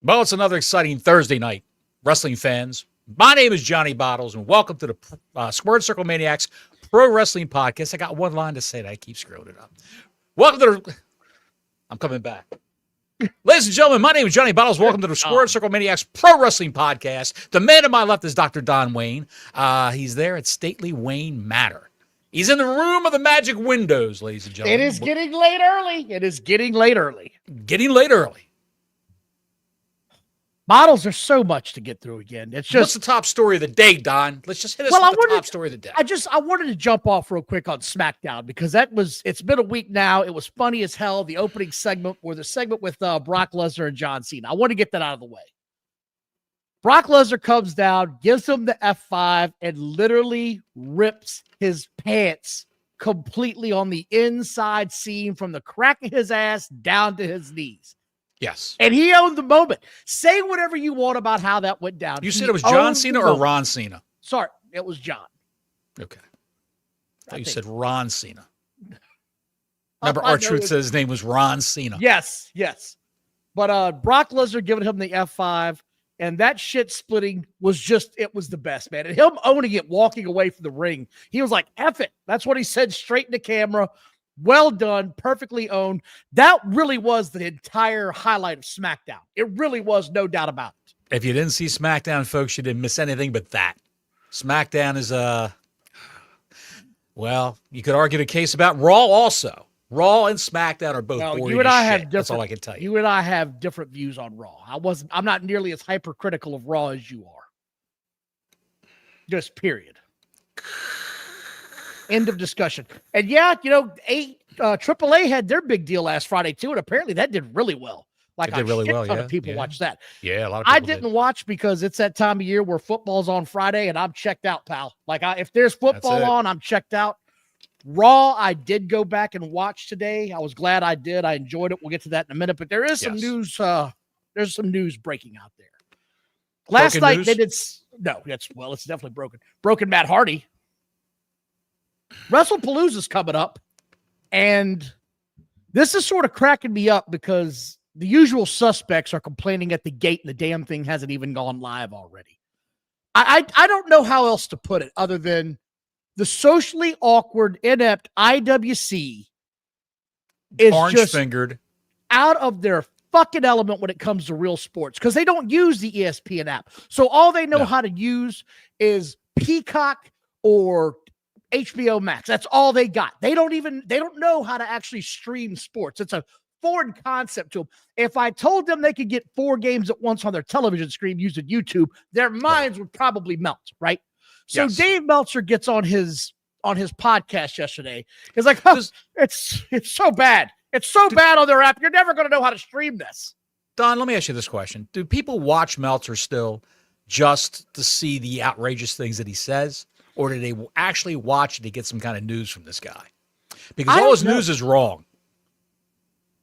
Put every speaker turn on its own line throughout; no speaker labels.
Well, it's another exciting Thursday night, wrestling fans. My name is Johnny Bottles, and welcome to the Squared Circle Maniacs Pro Wrestling Podcast. I got one line to say that I keep screwing it up. Welcome to the... I'm coming back. Ladies and gentlemen, my name is Johnny Bottles. Welcome to the Squared Circle Maniacs Pro Wrestling Podcast. The man to my left is Dr. Don Wayne. He's there at Stately Wayne Manor. He's in the room of the magic windows, ladies and gentlemen.
It is getting late early. Getting late early. Models are so much to get through again. It's just
what's the top story of the day, Don? Let's just hit us with the top story of the day.
I wanted to jump off real quick on SmackDown because it's been a week now. It was funny as hell. The opening segment or the segment with Brock Lesnar and John Cena. I want to get that out of the way. Brock Lesnar comes down, gives him the F5, and literally rips his pants completely on the inside seam from the crack of his ass down to his knees.
Yes.
And he owned the moment. Say whatever you want about how that went down.
You said it was John Cena or Ron Cena?
Sorry, it was John.
Okay. I thought you said Ron Cena. Remember, R-Truth said his name was Ron Cena.
Yes. But Brock Lesnar giving him the F5, and that shit splitting was it was the best, man. And him owning it, walking away from the ring, he was like, F it. That's what he said straight in the camera. Well done, perfectly owned. That really was the entire highlight of SmackDown. It really was, no doubt about it.
If you didn't see SmackDown, folks, you didn't miss anything but that. SmackDown is well, you could argue the case about Raw also. Raw and SmackDown are both boring as shit. That's all I can tell you.
You and I have different views on Raw. I'm not nearly as hypercritical of Raw as you are. Just period. End of discussion. And yeah, AAA had their big deal last Friday too, and apparently that did really well. Like a ton of people watched that.
Yeah, a lot of people
I didn't watch because it's that time of year where football's on Friday, and I'm checked out, pal. Like if there's football on, I'm checked out. Raw, I did go back and watch today. I was glad I did. I enjoyed it. We'll get to that in a minute. But there is some news. There's some news breaking out there. Last night they did. No, it's definitely broken. Broken Matt Hardy. WrestlePalooza's coming up, and this is sort of cracking me up because the usual suspects are complaining at the gate and the damn thing hasn't even gone live already. I don't know how else to put it other than the socially awkward, inept IWC is
orange-fingered,
out of their fucking element when it comes to real sports because they don't use the ESPN app. So all they know how to use is Peacock or HBO Max. That's all they got. They don't know how to actually stream sports. It's a foreign concept to them. If I told them they could get 4 games at once on their television screen using YouTube, their minds would probably melt, right? So Dave Meltzer gets on his podcast yesterday. He's like, it's so bad. It's so bad on their app. You're never going to know how to stream this.
Don, let me ask you this question. Do people watch Meltzer still just to see the outrageous things that he says? Or do they actually watch it to get some kind of news from this guy? Because all his news is wrong.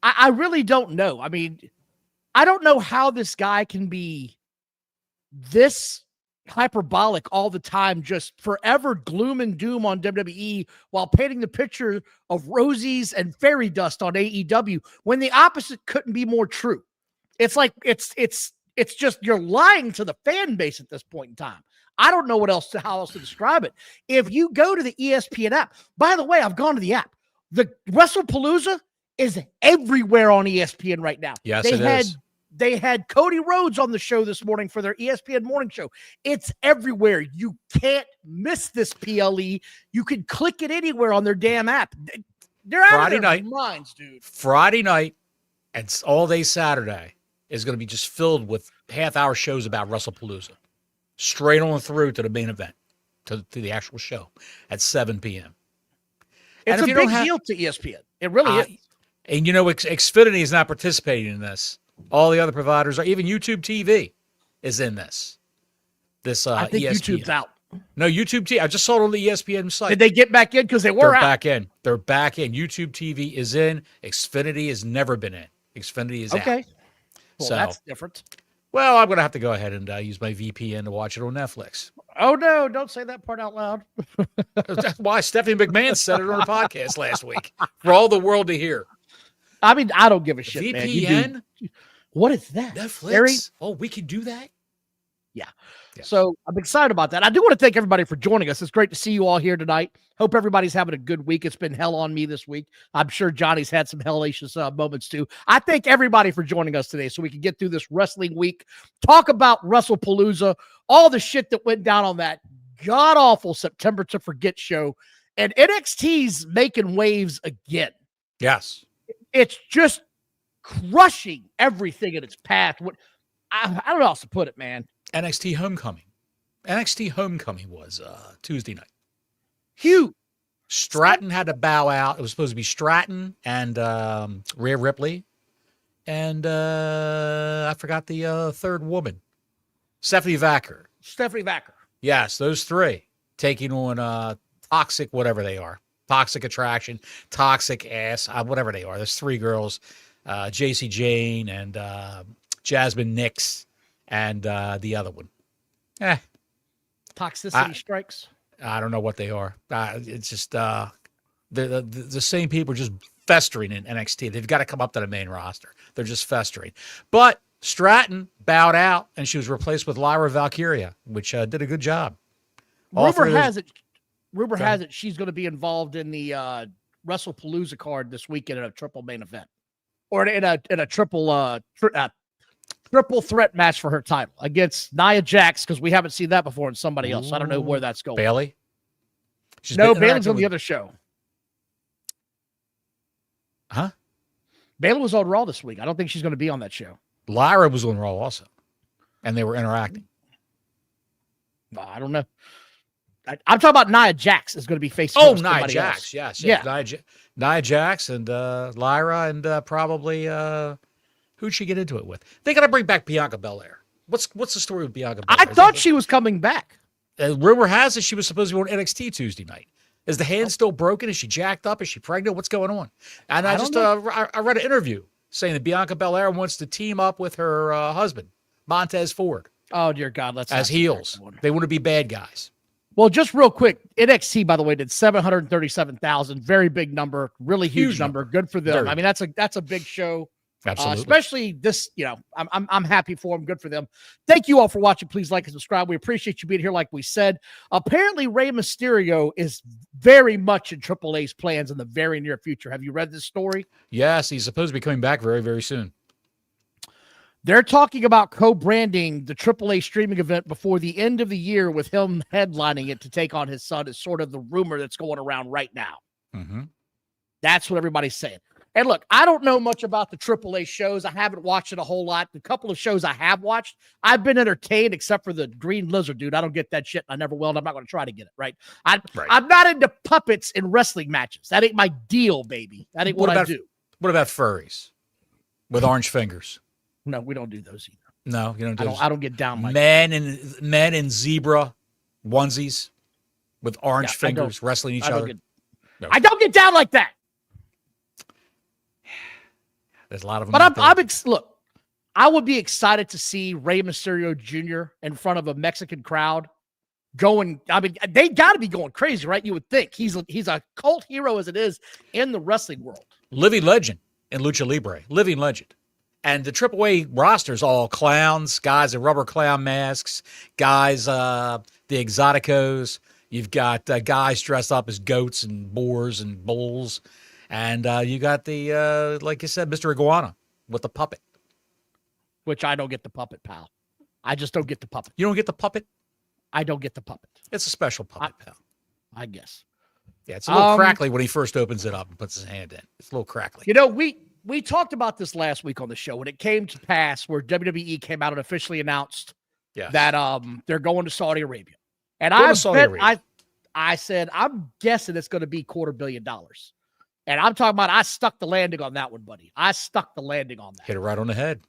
I really don't know. I mean, I don't know how this guy can be this hyperbolic all the time, just forever gloom and doom on WWE while painting the picture of rosies and fairy dust on AEW when the opposite couldn't be more true. It's like it's just you're lying to the fan base at this point in time. I don't know how else to describe it. If you go to the ESPN app, by the way, I've gone to the app. The WrestlePalooza is everywhere on ESPN right now.
Yes, it is.
They had Cody Rhodes on the show this morning for their ESPN morning show. It's everywhere. You can't miss this PLE. You can click it anywhere on their damn app. They're out of their minds, dude.
Friday night and all day Saturday is going to be just filled with half-hour shows about WrestlePalooza. Straight on through to the main event, to the actual show at 7 p.m.
It's a big deal to ESPN. It really is.
And Xfinity is not participating in this. All the other providers are, even YouTube TV is in this. I think ESPN.
YouTube's out.
No, YouTube TV. I just saw it on the ESPN site.
Did they get back in? Because they were out.
Back in. They're back in. YouTube TV is in. Xfinity has never been in. Xfinity is out.
Okay. Well, that's different.
Well, I'm going to have to go ahead and use my VPN to watch it on Netflix.
Oh, no, don't say that part out loud.
That's why Stephanie McMahon said it on her podcast last week for all the world to hear.
I mean, I don't give a shit,
VPN?
man. What is that?
Netflix.
Harry?
Oh, we can do that?
Yeah.
Yes.
So I'm excited about that. I do want to thank everybody for joining us. It's great to see you all here tonight. Hope everybody's having a good week. It's been hell on me this week. I'm sure Johnny's had some hellacious moments too. I thank everybody for joining us today so we can get through this wrestling week, talk about WrestlePalooza, all the shit that went down on that god-awful September to Forget show, and NXT's making waves again.
Yes.
It's just crushing everything in its path. I don't know how else to put it, man.
NXT Homecoming. NXT Homecoming was Tuesday night.
Huge.
Stratton had to bow out. It was supposed to be Stratton and Rhea Ripley. And I forgot the third woman. Stephanie Vacker. Yes, those three taking on Toxic, whatever they are. Toxic Attraction, Toxic Ass, whatever they are. There's three girls, JC Jane and Jasmine Nix and the other one.
Toxicity Strikes.
I don't know what they are. It's just the same people just festering in NXT. They've got to come up to the main roster. They're just festering. But Stratton bowed out, and she was replaced with Lyra Valkyria, which did a good job.
Rumor has it she's going to be involved in the WrestlePalooza card this weekend in a triple main event, or in a triple triple threat match for her title against Nia Jax, because we haven't seen that before in somebody else. So I don't know where that's going.
Bailey?
Bailey's on the other show.
Huh?
Bailey was on Raw this week. I don't think she's going to be on that show.
Lyra was on Raw also, and they were interacting.
I don't know. I'm talking about Nia Jax is going to be facing.
Oh, Nia Jax.
Yes.
Yeah. Nia Jax and Lyra and probably who'd she get into it with? They got to bring back Bianca Belair. What's the story with Bianca Belair?
I thought she was coming back.
Rumor has it she was supposed to be on NXT Tuesday night. Is the hand still broken? Is she jacked up? Is she pregnant? What's going on? And I read an interview saying that Bianca Belair wants to team up with her husband, Montez Ford.
Oh, dear God.
As heels. They want to be bad guys.
Well, just real quick, NXT, by the way, did 737,000. Very big number, really huge number. Good for them. Very. I mean, that's a big show.
Absolutely.
Especially this, I'm happy for them. Good for them. Thank you all for watching. Please like and subscribe. We appreciate you being here, like we said. Apparently, Rey Mysterio is very much in Triple A's plans in the very near future. Have you read this story?
Yes, he's supposed to be coming back very, very soon.
They're talking about co-branding the AAA streaming event before the end of the year with him headlining it to take on his son is sort of the rumor that's going around right now.
Mm-hmm.
That's what everybody's saying. And look, I don't know much about the AAA shows. I haven't watched it a whole lot. The couple of shows I have watched, I've been entertained except for the Green Lizard dude. I don't get that shit. I never will, and I'm not going to try to get it, right? I'm not into puppets in wrestling matches. That ain't my deal, baby. That ain't what I do.
What about furries with orange fingers?
No, we don't do those either.
No, you don't do those.
I don't get down like
men in zebra onesies with orange fingers wrestling each other.
I don't get down like that.
There's a lot of them.
But look, I would be excited to see Rey Mysterio Jr. in front of a Mexican crowd going. I mean, they got to be going crazy, right? You would think he's a cult hero as it is in the wrestling world.
Living legend in Lucha Libre. Living legend. And the AAA roster is all clowns, guys in rubber clown masks, guys, the Exoticos. You've got guys dressed up as goats and boars and bulls. And you got the, like you said, Mr. Iguana with the puppet.
Which I don't get the puppet, pal. I just don't get the puppet.
You don't get the puppet?
I don't get the puppet.
It's a special puppet, pal.
I guess.
Yeah, it's a little crackly when he first opens it up and puts his hand in. It's a little crackly.
You know, we talked about this last week on the show when it came to pass where WWE came out and officially announced that they're going to Saudi Arabia. And I said, I'm guessing it's going to be $250 million. And I'm talking about I stuck the landing on that one, buddy. I stuck the landing on that.
Hit it right on the head.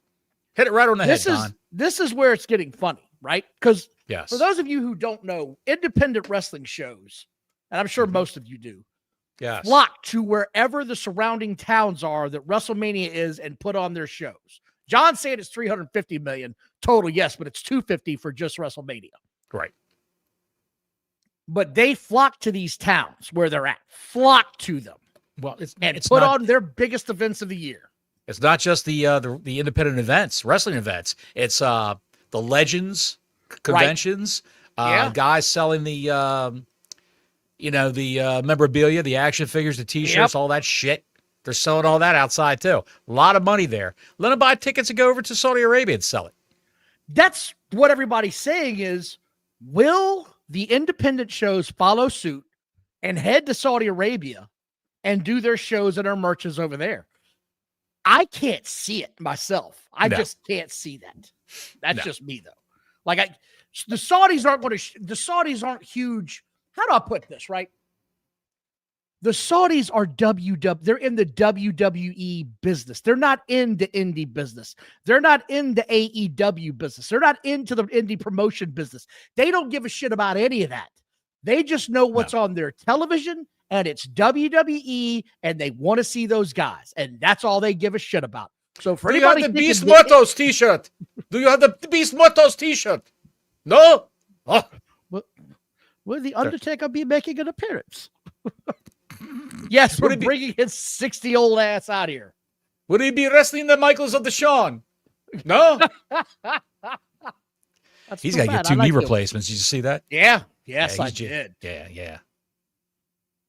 Hit it right on the head, Don.
This is where it's getting funny, right? Because
yes,
for those of you who don't know, independent wrestling shows, and I'm sure most of you do, flock to wherever the surrounding towns are that WrestleMania is and put on their shows. John said it's $350 million total, yes, but it's $250 for just WrestleMania.
Right.
But they flock to these towns where they're at. Flock to them.
Well, it's
put on their biggest events of the year.
It's not just the independent events, wrestling events. It's the Legends conventions. Guys selling the memorabilia, the action figures, the T-shirts, all that shit. They're selling all that outside too. A lot of money there. Let them buy tickets and go over to Saudi Arabia and sell it.
That's what everybody's saying is, will the independent shows follow suit and head to Saudi Arabia and do their shows and their merches over there? I can't see it myself. I just can't see that. That's just me, though. Like, the Saudis aren't going to. The Saudis aren't huge. How do I put this, right? The Saudis are They're in the WWE business. They're not in the indie business. They're not in the AEW business. They're not into the indie promotion business. They don't give a shit about any of that. They just know what's on their television, and it's WWE, and they want to see those guys, and that's all they give a shit about. So for anybody,
you have the Beast Mottos T-shirt? Do you have the Beast Mottos T-shirt? No. Oh.
Will the Undertaker be making an appearance? Yes, we're bringing his 60-old ass out here.
Would he be wrestling the Michaels of the Shawn? No. He's got to get 2 knee replacements. Did you see that?
Yeah. Yes, I did.
Yeah.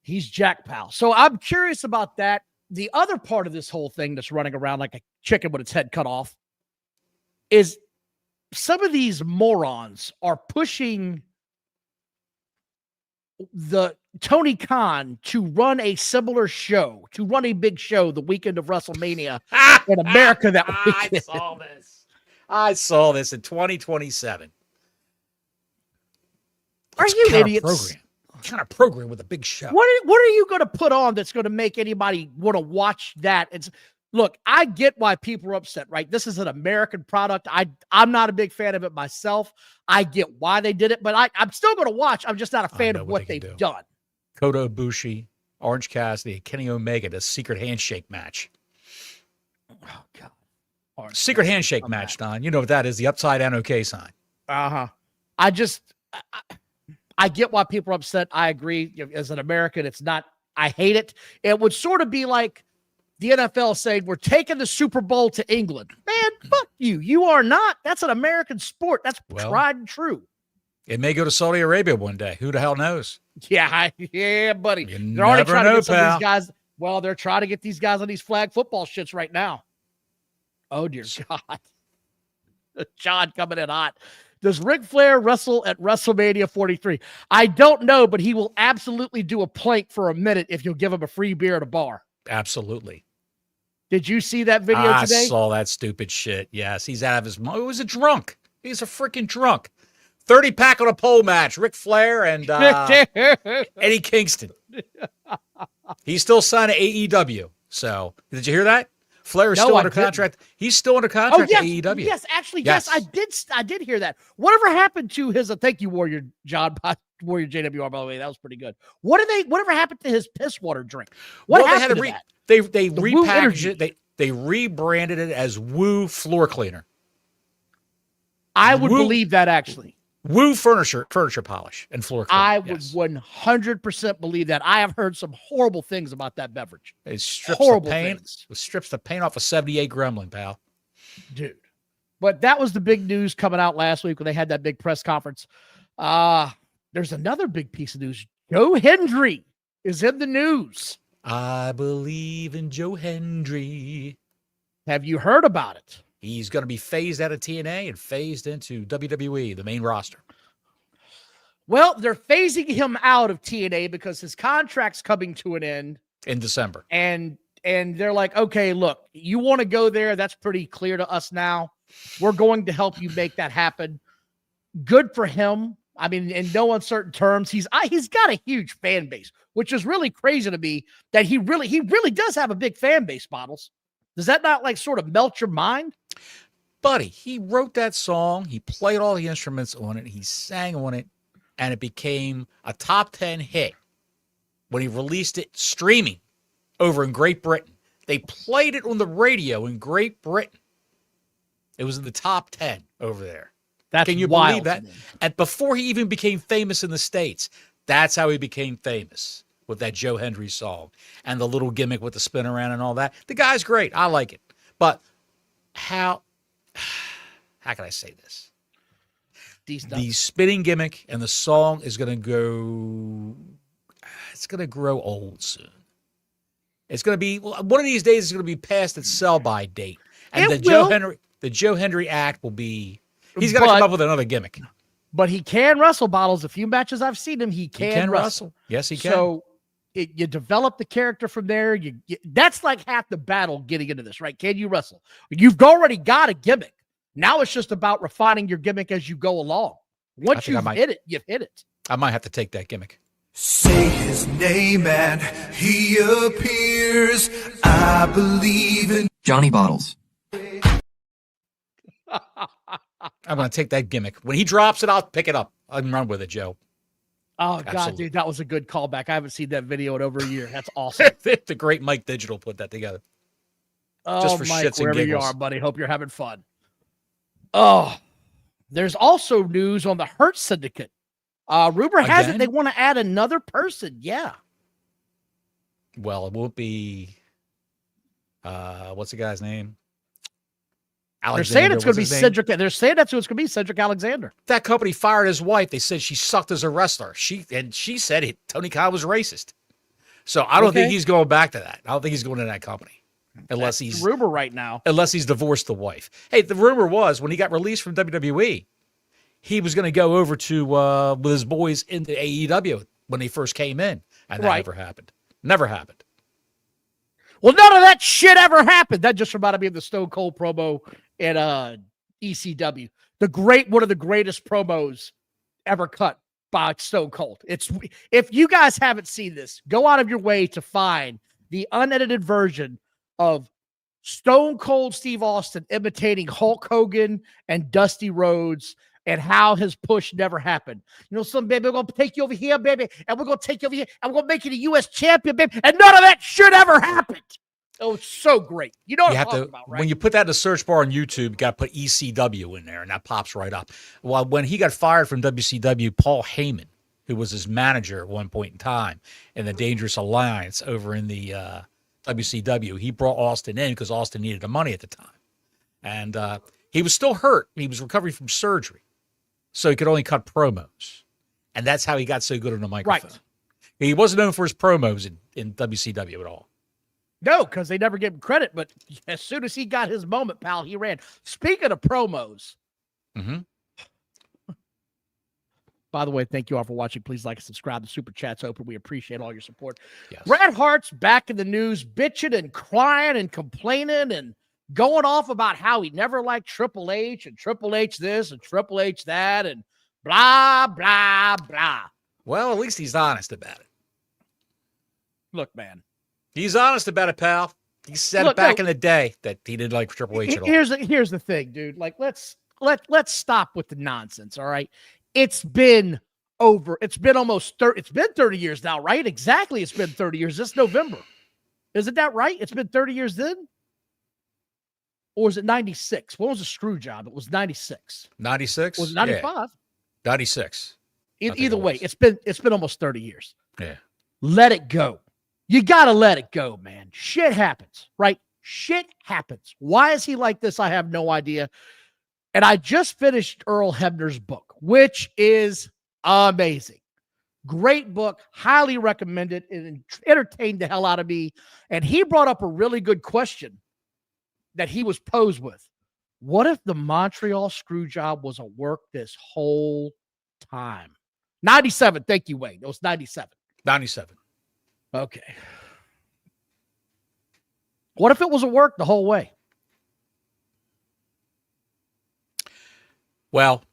He's Jack Pal. So I'm curious about that. The other part of this whole thing that's running around like a chicken with its head cut off is some of these morons are pushing the Tony Khan to run a similar show, to run a big show the weekend of WrestleMania in America that weekend.
I saw this in 2027.
Are you idiots?
What kind of program with a big show?
What are you going to put on that's going to make anybody want to watch that? Look, I get why people are upset, right? This is an American product. I'm not a big fan of it myself. I get why they did it, but I'm still going to watch. I'm just not a fan of what they've done.
Kota Ibushi, Orange Cassidy, Kenny Omega, the secret handshake match.
Oh, God.
Secret handshake match, Don. You know what that is, the upside down OK sign.
Uh-huh. I get why people are upset. I agree. As an American, it's not, I hate it. It would sort of be like the NFL saying, we're taking the Super Bowl to England. Man, fuck you. You are not. That's an American sport. That's tried and true.
It may go to Saudi Arabia one day. Who the hell knows?
Yeah, buddy. They're already trying to get some of these guys. Well, they're trying to get these guys on these flag football shits right now. Oh, dear God. John coming in hot. Does Ric Flair wrestle at WrestleMania 43? I don't know, but he will absolutely do a plank for a minute if you'll give him a free beer at a bar.
Absolutely.
Did you see that video today? I
saw that stupid shit. Yes, he's out of his mind. He was a drunk. He's a freaking drunk. 30-pack on a pole match. Ric Flair and Eddie Kingston. He's still signed to AEW. So, did you hear that? Flair is still under contract. He's still under contract to AEW.
Yes, actually, yes, I did hear that. Whatever happened to his? Thank you, Warrior John, Warrior JWR. By the way, that was pretty good. Whatever happened to his piss water drink? What happened to that?
They repackaged it. They rebranded it as Woo Floor Cleaner.
I would believe that actually.
Woo furniture polish and floor cleaner.
I would 100% believe that. I have heard some horrible things about that beverage.
It strips the paint off a 78 Gremlin, pal.
Dude. But that was the big news coming out last week when they had that big press conference. There's another big piece of news. Joe Hendry is in the news.
I believe in Joe Hendry.
Have you heard about it?
He's going to be phased out of TNA and phased into WWE, the main roster.
Well, they're phasing him out of TNA because his contract's coming to an end
in December.
And they're like, okay, look, you want to go there? That's pretty clear to us now. We're going to help you make that happen. Good for him. I mean, in no uncertain terms, he's got a huge fan base, which is really crazy to me that he really does have a big fan base, Bottles. Does that not like sort of melt your mind?
Buddy, he wrote that song. He played all the instruments on it. He sang on it, and it became a top 10 hit when he released it streaming over in Great Britain. They played it on the radio in Great Britain. It was in the top 10 over there. Can you believe that? And before he even became famous in the States, that's how he became famous, with that Joe Hendry song and the little gimmick with the spin around and all that. The guy's great. I like it. But how can I say this? The spinning gimmick and the song is going to go. It's going to grow old soon. It's going to be one of these days. It's going to be past its sell-by date, and the Joe Hendry act will be. He's going to come up with another gimmick.
But he can wrestle, Bottles. A few matches I've seen him, he can wrestle.
Yes, he can.
So you develop the character from there. That's like half the battle getting into this, right? Can you wrestle? You've already got a gimmick. Now it's just about refining your gimmick as you go along. Once you've hit it, you've hit it.
I might have to take that gimmick.
Say his name and he appears. I believe in
Johnny Bottles.
I'm going to take that gimmick. When he drops it, I'll pick it up. I'll run with it, Joe.
Oh,
Absolutely.
God, dude, that was a good callback. I haven't seen that video in over a year. That's awesome.
The great Mike Digital put that together. Just for
Mike,
shits and
wherever
giggles.
you are, buddy. Hope you're having fun. Oh, there's also news on the Hurt Syndicate. Rumor has it they want to add another person. Yeah.
Well, it won't be. What's the guy's name? Alexander.
They're saying it's going to be Cedric. They're saying that's who it's going to be, Cedric Alexander.
That company fired his wife. They said she sucked as a wrestler. She said Tony Khan was racist. So I don't think he's going back to that. I don't think he's going to that company. Unless
That's
he's
the rumor right now.
Unless he's divorced the wife. Hey, the rumor was when he got released from WWE, he was going to go over to with his boys into AEW when they first came in, and that never happened. Never happened.
Well, none of that shit ever happened. That just reminded me of the Stone Cold promo at ECW. One of the greatest promos ever cut by Stone Cold. If you guys haven't seen this, go out of your way to find the unedited version of Stone Cold Steve Austin imitating Hulk Hogan and Dusty Rhodes and how his push never happened. You know, baby, we're going to take you over here, baby, and we're going to take you over here, and we're going to make you the U.S. champion, baby, and none of that shit ever happened. Oh, it's so great. You know what I'm talking about, right?
When you put that in the search bar on YouTube, you got to put ECW in there, and that pops right up. Well, when he got fired from WCW, Paul Heyman, who was his manager at one point in time in the Dangerous Alliance over in the WCW, he brought Austin in because Austin needed the money at the time. And he was still hurt. He was recovering from surgery. So he could only cut promos. And that's how he got so good on the microphone. Right. He wasn't known for his promos in WCW at all.
No, because they never gave him credit. But as soon as he got his moment, pal, he ran. Speaking of promos.
Mm-hmm.
By the way, thank you all for watching. Please like and subscribe. The Super Chat's open. We appreciate all your support.
Yes.
Bret Hart's back in the news, bitching and crying and complaining and going off about how he never liked Triple H and Triple H this and Triple H that and blah, blah, blah.
Well, at least he's honest about it.
Look, man.
He's honest about it, pal. He said it back in the day that he didn't like Triple H at all.
Here's the thing, dude. Like, let's stop with the nonsense, all right? It's been almost 30. It's been 30 years now, right? Exactly. It's been 30 years this November. Isn't that right? It's been 30 years then? Or was it 96? What was the screw job? It was 96.
96?
Was it 95?
Yeah. 96.
Either way, it's been almost 30 years.
Yeah.
Let it go. You got to let it go, man. Shit happens, right? Shit happens. Why is he like this? I have no idea. And I just finished Earl Hebner's book, which is amazing. Great book. Highly recommended. It entertained the hell out of me. And he brought up a really good question that he was posed with. What if the Montreal screw job was a work this whole time? 97. Thank you, Wayne. It was 97.
97.
Okay. What if it was a work the whole way?
Well,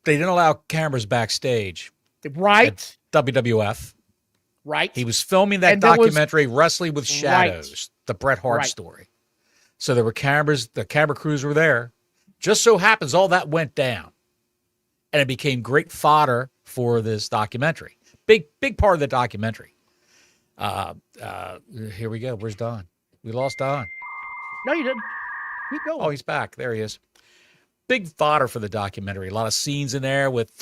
they didn't allow cameras backstage.
Right.
At WWF.
Right.
He was filming that documentary, Wrestling with Shadows, the Bret Hart story. So there were cameras, the camera crews were there. Just so happens all that went down. And it became great fodder for this documentary. Big part of the documentary. Here we go. Where's Don? We lost Don.
No, you didn't. Keep going.
Oh, he's back. There he is. Big fodder for the documentary. A lot of scenes in there with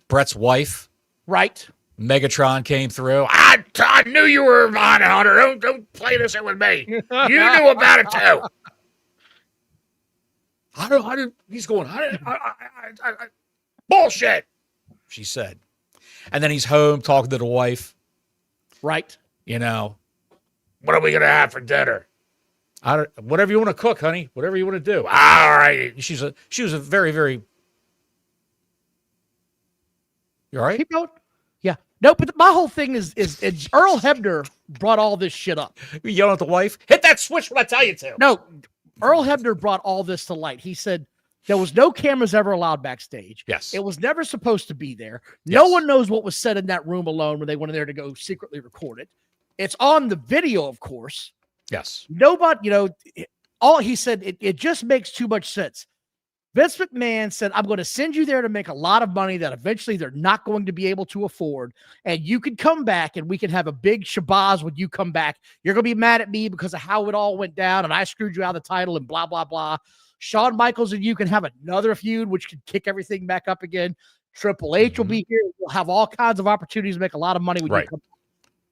Bret's wife.
Right.
Megatron came through. I knew you were behind it, Hunter. Don't play this in with me. You knew about it too. He's going, bullshit, she said. And then he's home talking to the wife.
Right.
You know, what are we going to have for dinner? Whatever you want to cook, honey. Whatever you want to do. All right. She was a very, very. You all right?
Keep going. Yeah. No, but my whole thing is Earl Hebner brought all this shit up.
You yelling at the wife? Hit that switch when I tell you to.
No, Earl Hebner brought all this to light. He said there was no cameras ever allowed backstage.
Yes.
It was never supposed to be there.
Yes.
No one knows what was said in that room alone when they went in there to go secretly record it. It's on the video, of course.
Yes.
Nobody, all he said, it just makes too much sense. Vince McMahon said, I'm going to send you there to make a lot of money that eventually they're not going to be able to afford. And you can come back and we can have a big shabazz when you come back. You're going to be mad at me because of how it all went down and I screwed you out of the title and blah, blah, blah. Shawn Michaels and you can have another feud, which can kick everything back up again. Triple H will be here. We'll have all kinds of opportunities to make a lot of money when you come back.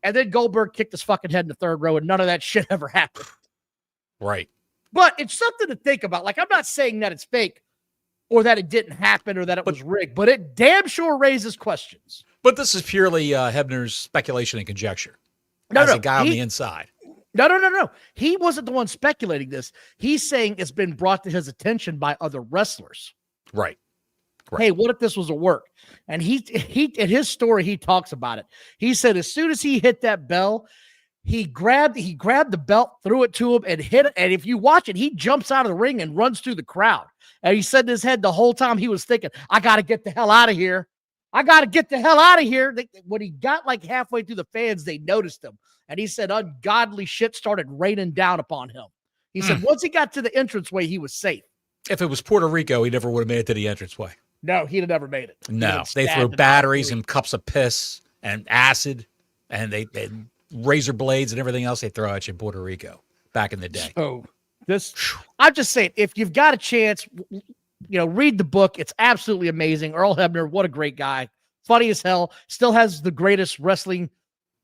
And then Goldberg kicked his fucking head in the third row and none of that shit ever happened.
Right.
But it's something to think about. Like, I'm not saying that it's fake or that it didn't happen or that it was rigged, but it damn sure raises questions.
But this is purely Hebner's speculation and conjecture.
No,
as a guy on the inside.
No. He wasn't the one speculating this. He's saying it's been brought to his attention by other wrestlers.
Right.
Hey, what if this was a work? And he in his story, he talks about it. He said as soon as he hit that bell, he grabbed the belt, threw it to him, and hit it. And if you watch it, he jumps out of the ring and runs through the crowd. And he said in his head the whole time he was thinking, I got to get the hell out of here. I got to get the hell out of here. When he got like halfway through the fans, they noticed him. And he said ungodly shit started raining down upon him. He said once he got to the entranceway, he was safe.
If it was Puerto Rico, he never would have made it to the entranceway.
No, he'd have never made it.
No, they threw batteries and cups of piss and acid and they razor blades and everything else they throw at you in Puerto Rico back in the day.
Oh, I'm just saying, if you've got a chance, read the book. It's absolutely amazing. Earl Hebner, what a great guy. Funny as hell. Still has the greatest wrestling,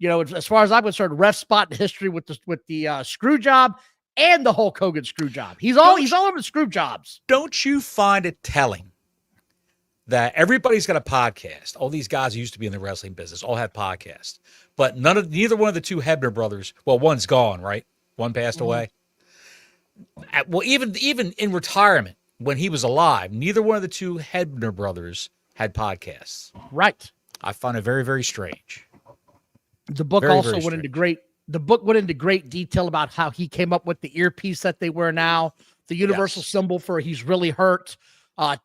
as far as I'm concerned, ref spot in history with the screw job and the Hulk Hogan screw job. He's all over the screw jobs.
Don't you find it telling that everybody's got a podcast? All these guys who used to be in the wrestling business all had podcasts, but neither one of the two Hebner brothers. Well, one's gone, right? One passed away. Well, even in retirement, when he was alive, neither one of the two Hebner brothers had podcasts.
Right.
I find it very, very strange.
The book also went into great detail about how he came up with the earpiece that they wear now, the universal symbol for he's really hurt,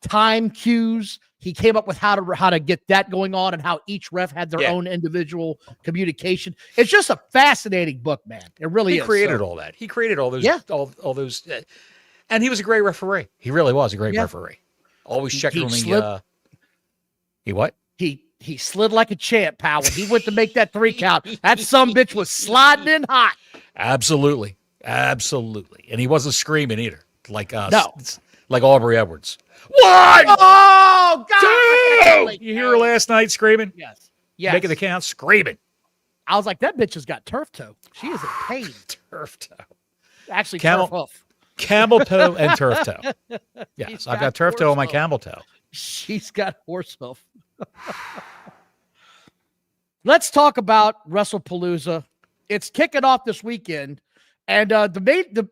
time cues. He came up with how to get that going on and how each ref had their own individual communication. It's just a fascinating book, man. It really is.
He created all that. He created all those, all those, and he was a great referee. He really was a great referee. Always checking on the. He what?
He slid like a champ, pal. When he went to make that 3 count, that sumbitch was sliding in hot.
Absolutely. And he wasn't screaming either, like like Aubrey Edwards. 1,
oh God!
2. You hear her last night screaming?
Yes.
Making the count, screaming.
I was like, that bitch has got turf toe. She is in pain.
Turf toe.
Actually,
turf hoof. Camel toe and turf toe. Yes, I've got turf toe on my camel toe.
She's got horse hoof. Let's talk about WrestlePalooza. It's kicking off this weekend, and the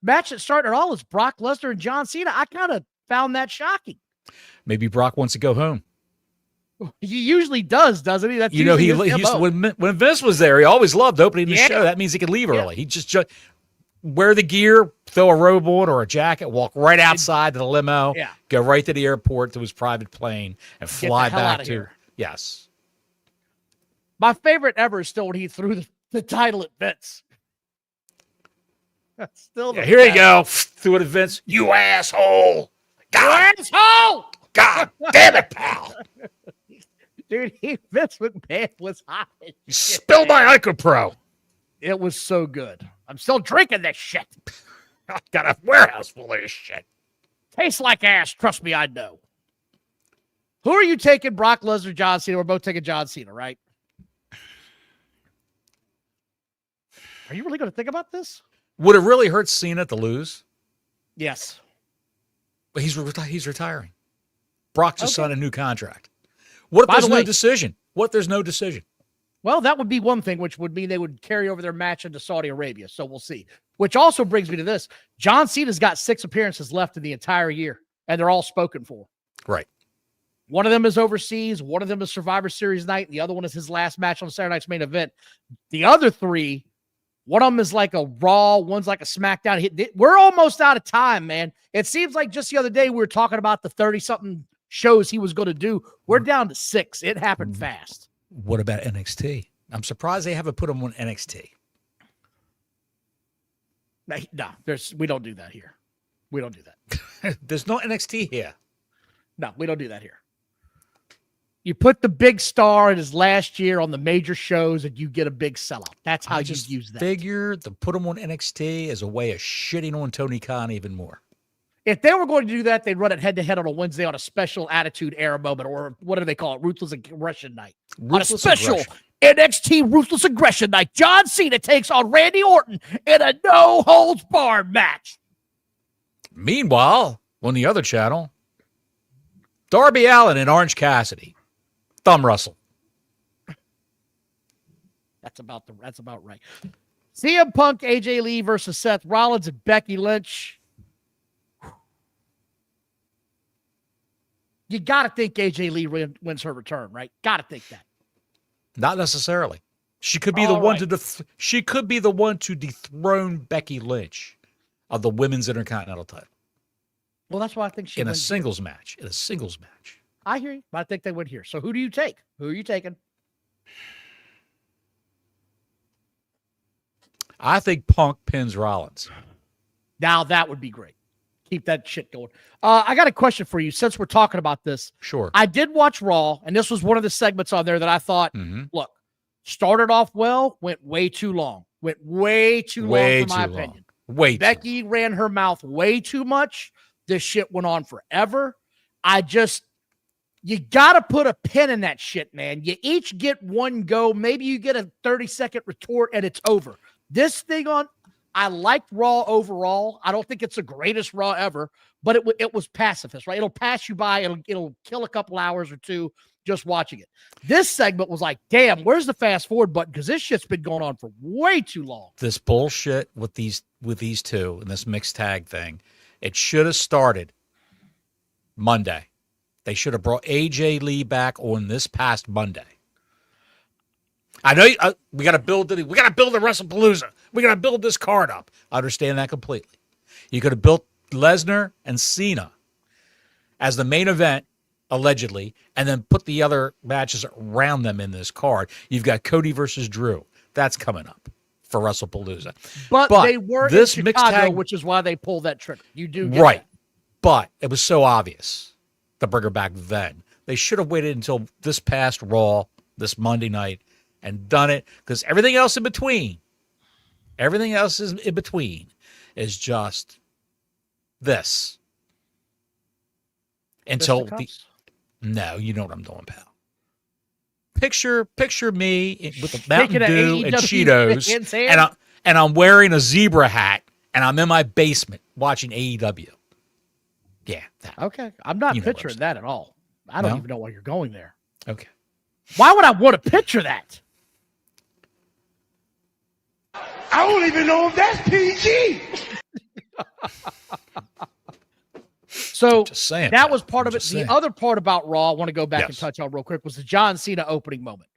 match that started it all is Brock Lesnar and John Cena. I kind of found that shocking.
Maybe Brock wants to go home.
He usually does, doesn't he? That's
he used to, when Vince was there, he always loved opening the show. That means he could leave early. He just wear the gear, throw a robe on or a jacket, walk right outside to the limo, go right to the airport to his private plane, and fly back to here. Yes.
My favorite ever is still when he threw the title at Vince. That's still
here you go. Threw it at Vince. You asshole.
God. You asshole.
God damn it, pal.
Dude, Vince McMahon was hot.
You spilled my IcoPro.
It was so good. I'm still drinking this shit.
I got a warehouse full of this shit.
Tastes like ass. Trust me, I know. Who are you taking, Brock Lesnar, John Cena? We're both taking John Cena, right? Are you really going to think about this?
Would it really hurt Cena to lose?
Yes.
But he's retiring. Brock just signed a new contract. What if
By
there's
the
no
way-
decision? What if there's no decision?
Well, that would be one thing, which would mean they would carry over their match into Saudi Arabia. So we'll see. Which also brings me to this. John Cena's got 6 appearances left in the entire year, and they're all spoken for.
Right.
One of them is overseas. One of them is Survivor Series night. And the other one is his last match on Saturday night's main event. The other 3, one of them is like a Raw. One's like a SmackDown. We're almost out of time, man. It seems like just the other day we were talking about the 30-something shows he was going to do. We're down to 6. It happened fast.
What about NXT? I'm surprised they haven't put him on NXT.
No, we don't do that here. We don't do that.
There's no NXT here.
No, we don't do that here. You put the big star in his last year on the major shows and you get a big sellout. That's how you use that.
Figure to put him on NXT as a way of shitting on Tony Khan even more.
If they were going to do that, they'd run it head-to-head on a Wednesday on a special Attitude Era moment, or what do they call it? Ruthless Aggression Night.
Ruthless
on a special
Aggression.
NXT Ruthless Aggression Night. John Cena takes on Randy Orton in a no-holds-barred match.
Meanwhile, on the other channel, Darby Allin and Orange Cassidy. Thumb Russell.
That's about right. CM Punk, AJ Lee versus Seth Rollins and Becky Lynch. You got to think AJ Lee wins her return, right? Got to think that.
Not necessarily. She could be the one she could be the one to dethrone Becky Lynch of the women's Intercontinental title.
Well, that's why I think she
in a
wins
singles match. In a singles match.
I hear you, but I think they win here. So who do you take? Who are you taking?
I think Punk pins Rollins.
Now that would be great. Keep that shit going. I got a question for you since we're talking about this.
Sure.
I did watch Raw, and this was one of the segments on there that I thought, look, started off well, went way too long. Went way too long, for my opinion. Becky ran her mouth way too much. This shit went on forever. You got to put a pin in that shit, man. You each get one go. Maybe you get a 30-second retort, and it's over. This thing I liked Raw overall. I don't think it's the greatest Raw ever, but it was pacifist, right? It'll pass you by. It'll kill a couple hours or two just watching it. This segment was like, damn, where's the fast forward button? Because this shit's been going on for way too long.
This bullshit with these two and this mixed tag thing, it should have started Monday. They should have brought AJ Lee back on this past Monday. I know we got to build the WrestlePalooza. We got to build this card up. I understand that completely. You could have built Lesnar and Cena as the main event, allegedly, and then put the other matches around them in this card. You've got Cody versus Drew. That's coming up for WrestlePalooza.
But they were in Chicago, which is why they pulled that trigger. You do get that.
But it was so obvious to bring her back then. They should have waited until this past Raw, this Monday night, and done it, because everything else in between is just this. Until no, you know what I'm doing, pal. Picture me with a Mountain Dew and Cheetos, and I'm wearing a zebra hat, and I'm in my basement watching AEW. Yeah.
Okay. I'm not picturing that at all. I don't even know why you're going there.
Okay.
Why would I want to picture that?
I don't even know if that's PG.
So that was part of it.
The
other part about Raw I want to go back and touch on real quick was the John Cena opening moment.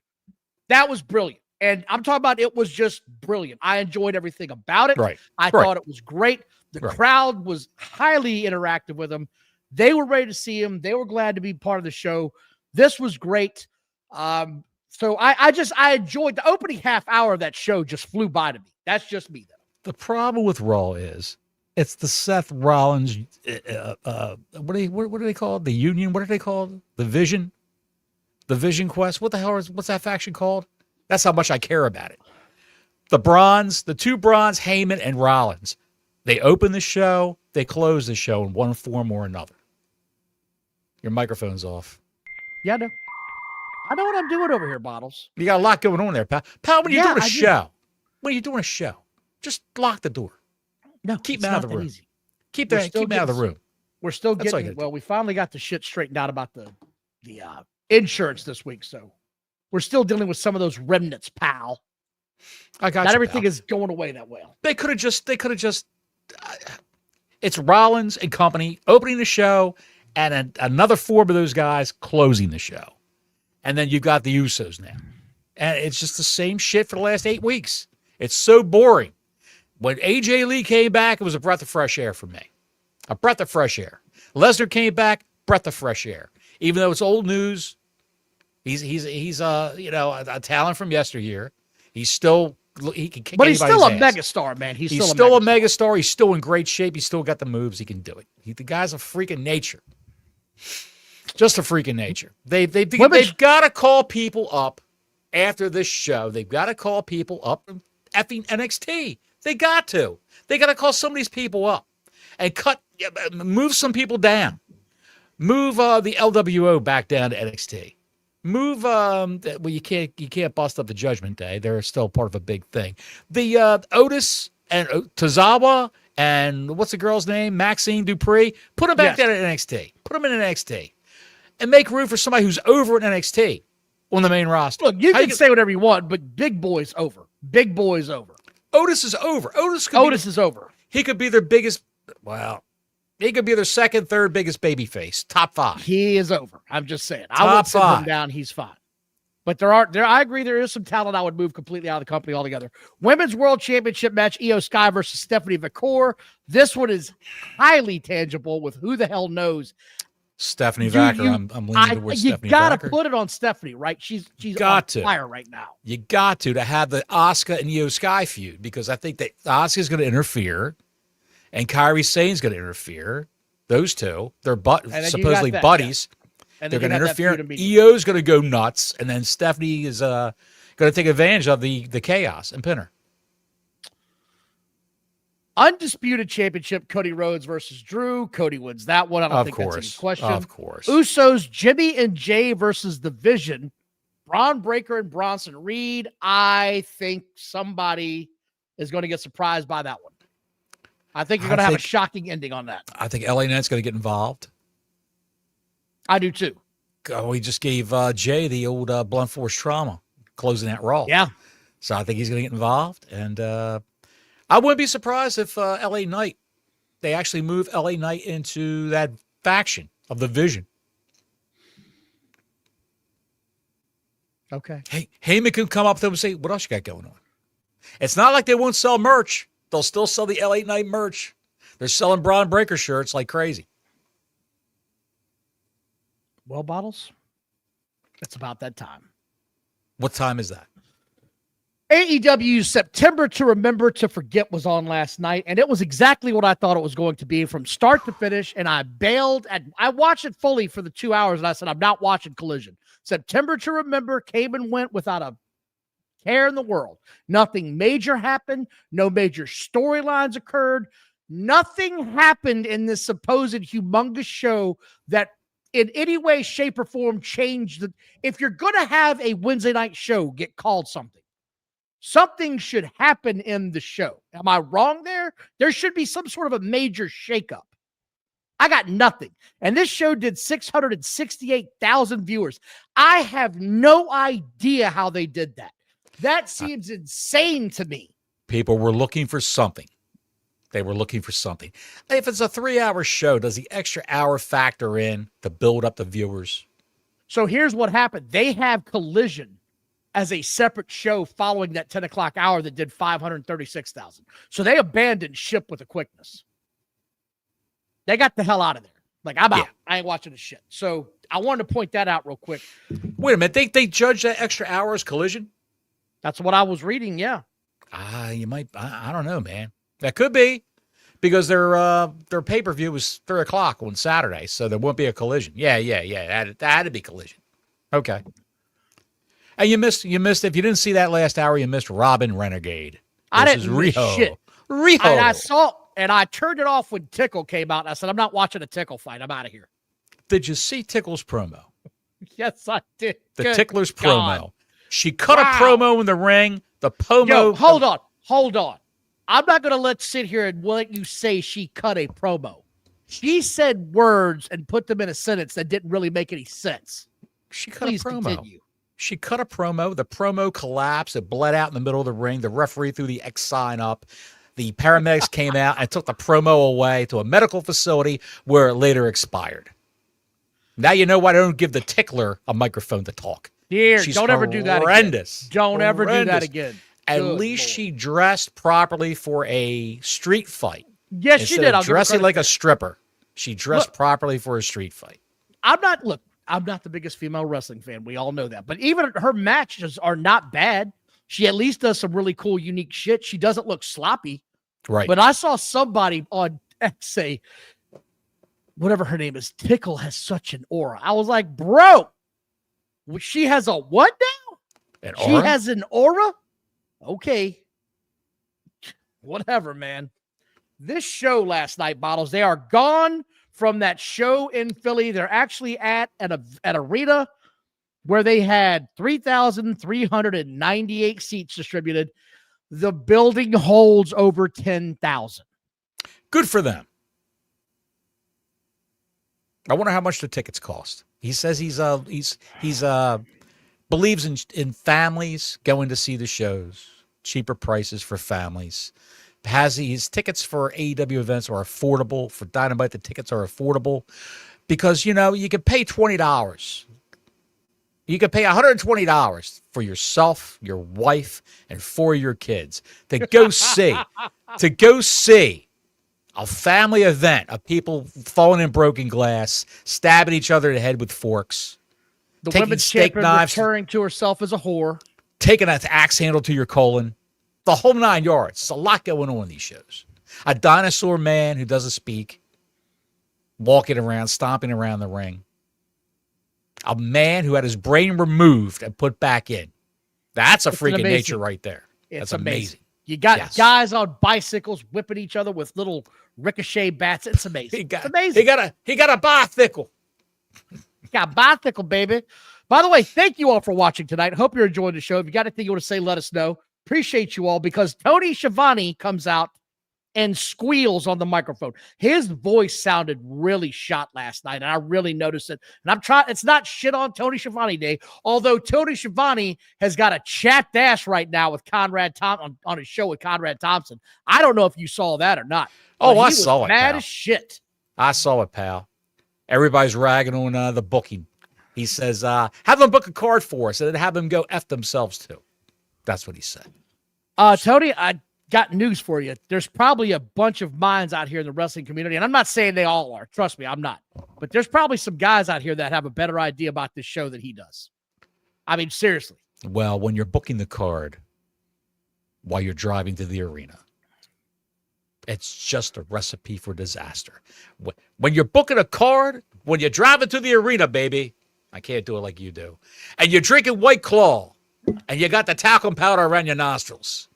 That was brilliant. And I'm talking about it was just brilliant. I enjoyed everything about it. I thought it was great. The crowd was highly interactive with him. They were ready to see him. They were glad to be part of the show. This was great. So I enjoyed the opening half hour of that show. Just flew by to me. That's just me, though.
The problem with Raw is it's the Seth Rollins. What do they call it? The Union? What are they called? The Vision? The Vision Quest? What's that faction called? That's how much I care about it. The two Bronze, Heyman and Rollins. They open the show. They close the show in one form or another. Your microphone's off.
Yeah, I know what I'm doing over here, Bottles.
You got a lot going on there, pal. Pal, when you're doing a show. When are you doing a show? Just lock the door.
No,
Keep
it's
them out
not
of the
that
room.
easy.
Keep
We're
them
still
out of the
getting-
room.
We're still
That's all you
getting,
gotta
well, we finally got the shit straightened out about the insurance this week. So we're still dealing with some of those remnants, pal.
I got
Not
you,
everything
pal.
is going away that well.
They could have just, it's Rollins and company opening the show and another 4 of those guys closing the show. And then you've got the Usos now. And it's just the same shit for the last 8 weeks. It's so boring. When AJ Lee came back, it was a breath of fresh air for me. A breath of fresh air. Lesnar came back, breath of fresh air. Even though it's old news, he's a talent from yesteryear. He can kick
But he's still a
anybody's ass.
megastar, man. He's
He's
still
a megastar. He's still in great shape. He's still got the moves. He can do it. The guy's a freaking nature. Just a freaking nature. They've got to call people up after this show. They've got to call people up from effing NXT. They got to. They got to call some of these people up and move some people down. Move the LWO back down to NXT. Move you can't bust up the Judgment Day. They're still part of a big thing. The Otis and Tozawa and what's the girl's name? Maxine Dupree. Put them back down at NXT. Put them in NXT. And make room for somebody who's over at NXT on the main roster.
Look, you can say whatever you want, but Big Boy's over. Big Boy's over.
Otis is over. Otis
is over.
He could be their biggest, he could be their second, third biggest babyface. Top 5.
He is over. I'm just saying. I
Top
would sit
5.
him down. He's fine. But I agree, there is some talent I would move completely out of the company altogether. Women's World Championship match, Io Sky versus Stephanie McCour. This one is highly tangible with who the hell knows.
Stephanie Vacker. I'm leaning towards Stephanie Vacker.
You got to put it on Stephanie, right? She's on fire right now.
You got to have the Asuka and Io Sky feud because I think that Asuka's going to interfere and Kairi Sane's going to interfere. Those two, they're supposedly buddies.
Yeah. And
they're going to interfere. Io's going to go nuts, and then Stephanie is going to take advantage of the chaos and pin her.
Undisputed championship, Cody Rhodes versus Drew. Cody wins that one. I don't think that's any question.
Of course.
Usos, Jimmy and Jay versus The Vision. Braun Breaker and Bronson Reed. I think somebody is going to get surprised by that one. I think you're going to have a shocking ending on that.
I think LA Knight's going to get involved.
I do too.
We just gave Jay the old blunt force trauma closing that Raw.
Yeah.
So I think he's going to get involved. And I wouldn't be surprised if LA Knight, they actually move LA Knight into that faction of the Vision.
Okay.
Hey, Heyman can come up to them and say, what else you got going on? It's not like they won't sell merch. They'll still sell the LA Knight merch. They're selling Braun Breaker shirts like crazy.
Well, Bottles, it's about that time.
What time is that?
AEW September to Remember to Forget was on last night, and it was exactly what I thought it was going to be from start to finish, and I bailed. I watched it fully for the 2 hours, and I said, I'm not watching Collision. September to Remember came and went without a care in the world. Nothing major happened. No major storylines occurred. Nothing happened in this supposed humongous show that in any way, shape, or form changed the. If you're going to have a Wednesday night show get called something, something should happen in the show. Am I wrong there? There should be some sort of a major shakeup. I got nothing. And this show did 668,000 viewers. I have no idea how they did that. That seems insane to me.
People were looking for something. They were looking for something. If it's a 3-hour show, does the extra hour factor in to build up the viewers?
So here's what happened. They have Collision as a separate show following that 10 o'clock hour that did 536,000. So they abandoned ship with a quickness. They got the hell out of there. Like, I'm out. Yeah. I ain't watching this shit. So I wanted to point that out real quick.
Wait a minute. They judge that extra hour as Collision?
That's what I was reading, yeah.
You might. I don't know, man. That could be because their pay-per-view was 3 o'clock on Saturday, so there won't be a Collision. Yeah. That had to be Collision. Okay. And you missed. If you didn't see that last hour, you missed Robin Renegade.
I didn't miss shit.
Riho.
And I turned it off when Tickle came out. And I said, I'm not watching a Tickle fight. I'm out of here.
Did you see Tickle's promo?
Yes, I did.
The Tickler's promo. She cut a promo in the ring. The promo.
Yo, hold on. I'm not going to sit here and let you say she cut a promo. She said words and put them in a sentence that didn't really make any sense.
She cut
Please
a promo.
continue.
She cut a promo. The promo collapsed. It bled out in the middle of the ring. The referee threw the X sign up. The paramedics came out and took the promo away to a medical facility where it later expired. Now you know why I don't give the tickler a microphone to talk.
Dear,
She's
don't ever do that again.
horrendous.
Don't ever do that
Horrendous.
again.
At
Good
least
Lord.
she dressed properly for a street fight.
Yes, she
Instead
did.
of
I'll give her
dressing
credit
like
for
a
that.
stripper. She dressed
Look.
properly for a street fight.
I'm not the biggest female wrestling fan. We all know that. But even her matches are not bad. She at least does some really cool, unique shit. She doesn't look sloppy.
Right.
But I saw somebody on X say, whatever her name is, Tickle has such an aura. I was like, bro, she has a what now?
And
She has an aura? Okay. Whatever, man. This show last night, Bottles, they are gone from that show in Philly. They're actually at an arena where they had 3,398 seats distributed. The building holds over 10,000.
Good for them. I wonder how much the tickets cost. He says he's believes in families going to see the shows, cheaper prices for families. His tickets for AEW events are affordable. For Dynamite, the tickets are affordable because, you can pay $20. You can pay $120 for yourself, your wife, and 4 of your kids to go see a family event of people falling in broken glass, stabbing each other in the head with forks,
The
taking
women's
steak
champion
knives,
referring to herself as a whore.
taking an axe handle to your colon, the whole 9 yards. There's a lot going on in these shows. A dinosaur man who doesn't speak, walking around, stomping around the ring. A man who had his brain removed and put back in. That's a freak of nature right there. That's amazing.
You got guys on bicycles whipping each other with little ricochet bats. It's amazing. It's amazing.
He got a bicycle.
Got a bicycle, baby. By the way, thank you all for watching tonight. Hope you're enjoying the show. If you got anything you want to say, let us know. Appreciate you all because Tony Schiavone comes out and squeals on the microphone. His voice sounded really shot last night, and I really noticed it. And I'm trying, it's not shit on Tony Schiavone Day, although Tony Schiavone has got a chapped ass right now with Conrad Thompson on his show with Conrad Thompson. I don't know if you saw that or not.
Oh, I
he was
saw it.
Mad
pal.
as shit.
I saw it, pal. Everybody's ragging on the booking. He says, have them book a card for us and then have them go F themselves too. That's what he said.
Tony, I got news for you. There's probably a bunch of minds out here in the wrestling community, and I'm not saying they all are. Trust me, I'm not. But there's probably some guys out here that have a better idea about this show than he does. I mean, seriously.
Well, when you're booking the card while you're driving to the arena, it's just a recipe for disaster. When you're booking a card, when you're driving to the arena, baby, I can't do it like you do, and you're drinking White Claw, and you got the talcum powder around your nostrils,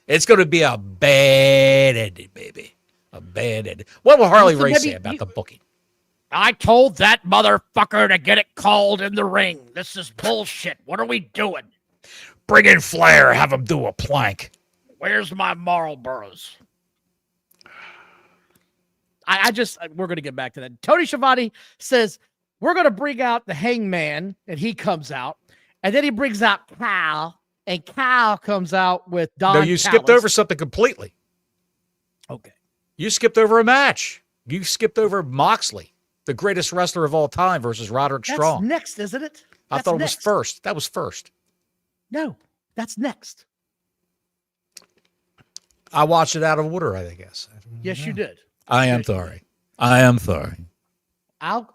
it's going to be a bad ending, baby. A bad ending. What will Harley Race say about the booking?
I told that motherfucker to get it called in the ring. This is bullshit. What are we doing?
Bring in Flair, have him do a plank.
Where's my Marlboros? We're going to get back to that. Tony Schiavone says, we're going to bring out the Hangman, and he comes out. And then he brings out Kyle, and Kyle comes out with Don
No, you skipped
Callis.
over something completely.
Okay.
You skipped over a match. You skipped over Moxley, the greatest wrestler of all time, versus Roderick Strong.
That's next, isn't it?
I thought it was first. That was first.
No, that's next.
I watched it out of order, I guess.
Yes, you did.
I am sorry. I am sorry.
I'll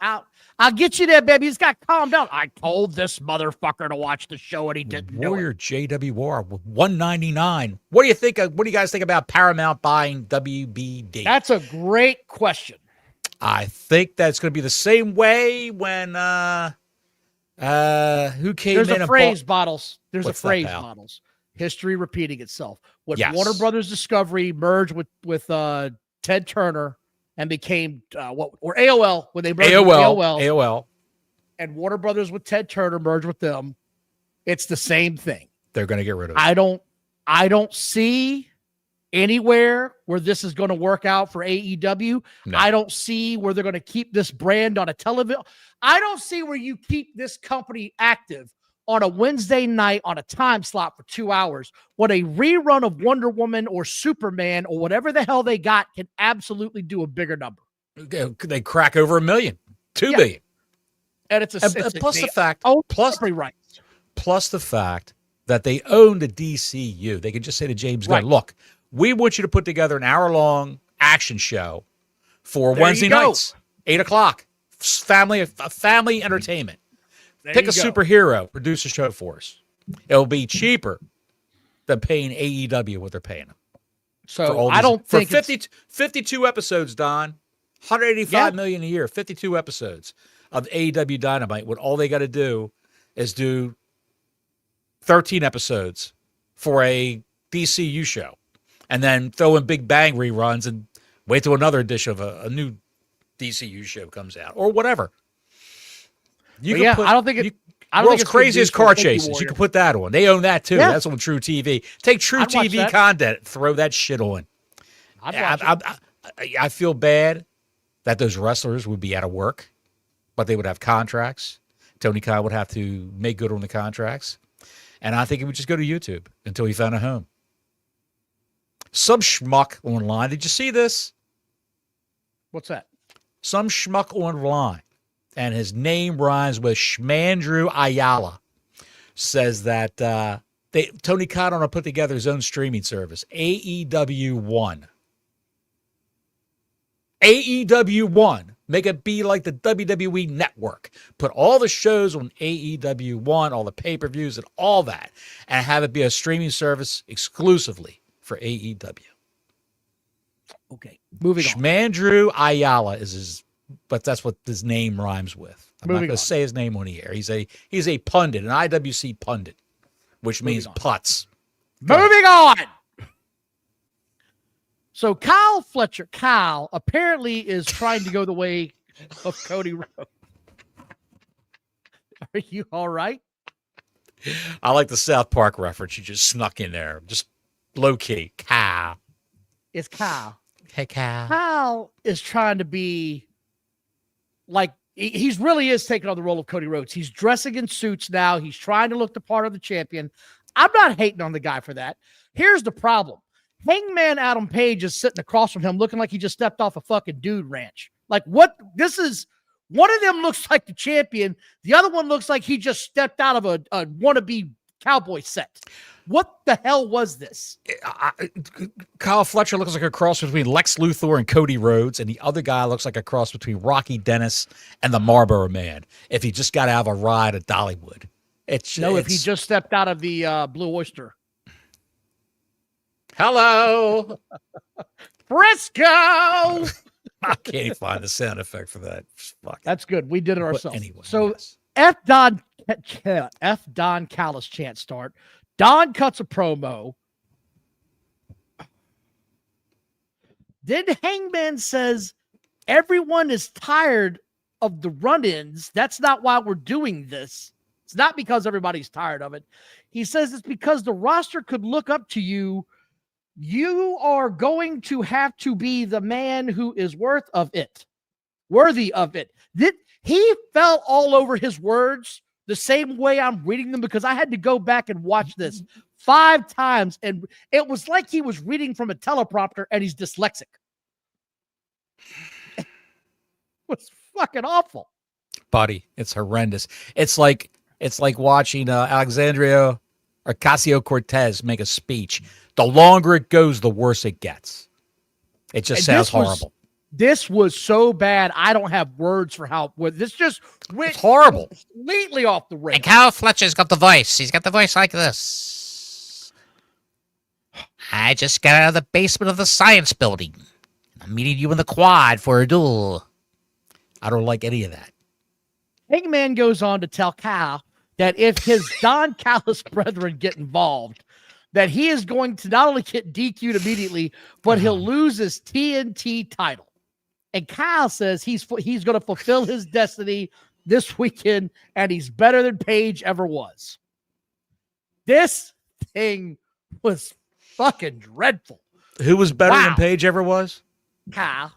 get you there, baby. He's got to calm down. I told this motherfucker to watch the show, and he didn't do
Warrior
it.
JWR with $199. What do you think? What do you guys think about Paramount buying WBD?
That's a great question.
I think that's going to be the same way when who came
There's
in
a
and
phrase,
bought,
Bottles. There's
What's
a
that,
phrase,
pal?
Bottles. History repeating itself. When
Yes.
Warner Brothers Discovery merged with Ted Turner and became or AOL when they merged with
AOL.
and Warner Brothers with Ted Turner merged with them, it's the same thing.
They're going to get rid of it.
I don't see anywhere where this is going to work out for AEW.
No.
I don't see where they're going to keep this brand on a television. I don't see where you keep this company active on a Wednesday night on a time slot for 2 hours when a rerun of Wonder Woman or Superman or whatever the hell they got can absolutely do a bigger number.
They crack over 1 million, 2 million.
And it's
plus the fact, plus the fact that they own the DCU. They can just say to James Gunn, look, we want you to put together an hour-long action show for Wednesday nights, 8 o'clock, family entertainment. Pick a superhero, produce a show for us. It'll be cheaper than paying AEW what they're paying them.
So I don't think
52 episodes, Don, $185 million a year, 52 episodes of AEW Dynamite. What all they got to do is do 13 episodes for a DCU show, and then throw in Big Bang reruns and wait till another edition of a new DCU show comes out or whatever.
I don't think it. I don't
World's
think it's
craziest car chases. You can put that on. They own that too.
Yeah.
That's on True TV. Take True TV content, throw that shit on. I feel bad that those wrestlers would be out of work, but they would have contracts. Tony Khan would have to make good on the contracts. And I think he would just go to YouTube until he found a home. Some schmuck online. Did you see this?
What's that?
Some schmuck online, and his name rhymes with Shmandrew Ayala, says that Tony Khan will put together his own streaming service, AEW 1. AEW 1. Make it be like the WWE Network. Put all the shows on AEW 1, all the pay-per-views and all that, and have it be a streaming service exclusively for AEW.
Okay, moving on.
Shmandrew Ayala is his, but that's what his name rhymes with. I'm not going to
on.
say his name on the air. He's a pundit, an IWC pundit, which means putts.
Moving on. So Kyle apparently is trying to go the way of Cody Rhodes. Are you all right?
I like the South Park reference you just snuck in there. Just low key. Kyle.
It's Kyle.
Hey, Kyle.
Kyle is trying to be like, he really is taking on the role of Cody Rhodes. He's dressing in suits now. He's trying to look the part of the champion. I'm not hating on the guy for that. Here's the problem. Hangman Adam Page is sitting across from him looking like he just stepped off a fucking dude ranch. Like, what? This is, one of them looks like the champion. The other one looks like he just stepped out of a wannabe cowboy set. What the hell was this?
Kyle Fletcher looks like a cross between Lex Luthor and Cody Rhodes, and the other guy looks like a cross between Rocky Dennis and the Marlboro Man. If he just got out of a ride at Dollywood.
If he just stepped out of the Blue Oyster.
Hello.
Frisco.
I can't even find the sound effect for that. Fuck.
That's good. We did it ourselves.
Anyway,
so
yes.
F. Don Callis chant start. Don cuts a promo. Then Hangman says, everyone is tired of the run-ins. That's not why we're doing this. It's not because everybody's tired of it. He says it's because the roster could look up to you. You are going to have to be the man who is worthy of it. He fell all over his words the same way I'm reading them because I had to go back and watch this 5 times, and it was like he was reading from a teleprompter and he's dyslexic. It was fucking awful.
Buddy, it's horrendous. It's like watching Alexandria Ocasio-Cortez make a speech. The longer it goes, the worse it gets. It just sounds horrible.
This was so bad. I don't have words for how this just went
horrible.
Completely off the rails.
And Kyle Fletcher's got the voice. He's got the voice like this. I just got out of the basement of the science building. I'm meeting you in the quad for a duel.
I don't like any of that.
Hangman goes on to tell Kyle that if his Don Callis brethren get involved, that he is going to not only get DQ'd immediately, but he'll lose his TNT title. And Kyle says he's going to fulfill his destiny this weekend, and he's better than Page ever was. This thing was fucking dreadful.
Who was better than
Wow.
Paige ever was?
Kyle.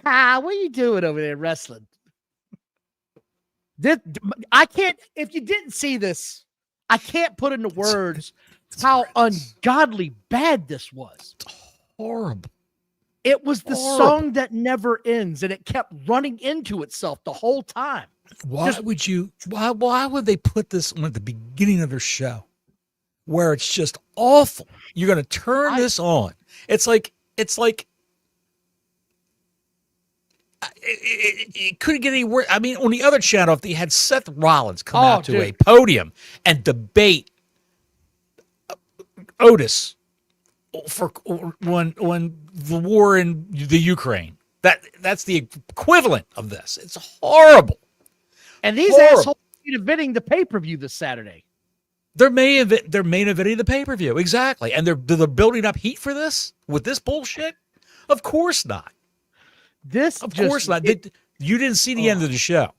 Kyle, what are you doing over there wrestling? I can't, if you didn't see this, I can't put into words how ungodly bad this was.
Horrible.
It was the
Horrible.
song that never ends, and it kept running into itself the whole time.
Why would they put this on at the beginning of their show where it's just awful? You're going to turn this on. It's like it couldn't get any worse. I mean, on the other channel, if they had Seth Rollins come out to a podium and debate Otis for when the war in the Ukraine, that's the equivalent of this. It's horrible.
And these assholes are bidding the pay-per-view this Saturday.
They're main eventing the pay-per-view. Exactly. And they're building up heat for this with this bullshit? Of course not. Of course not. You didn't see the end of the show.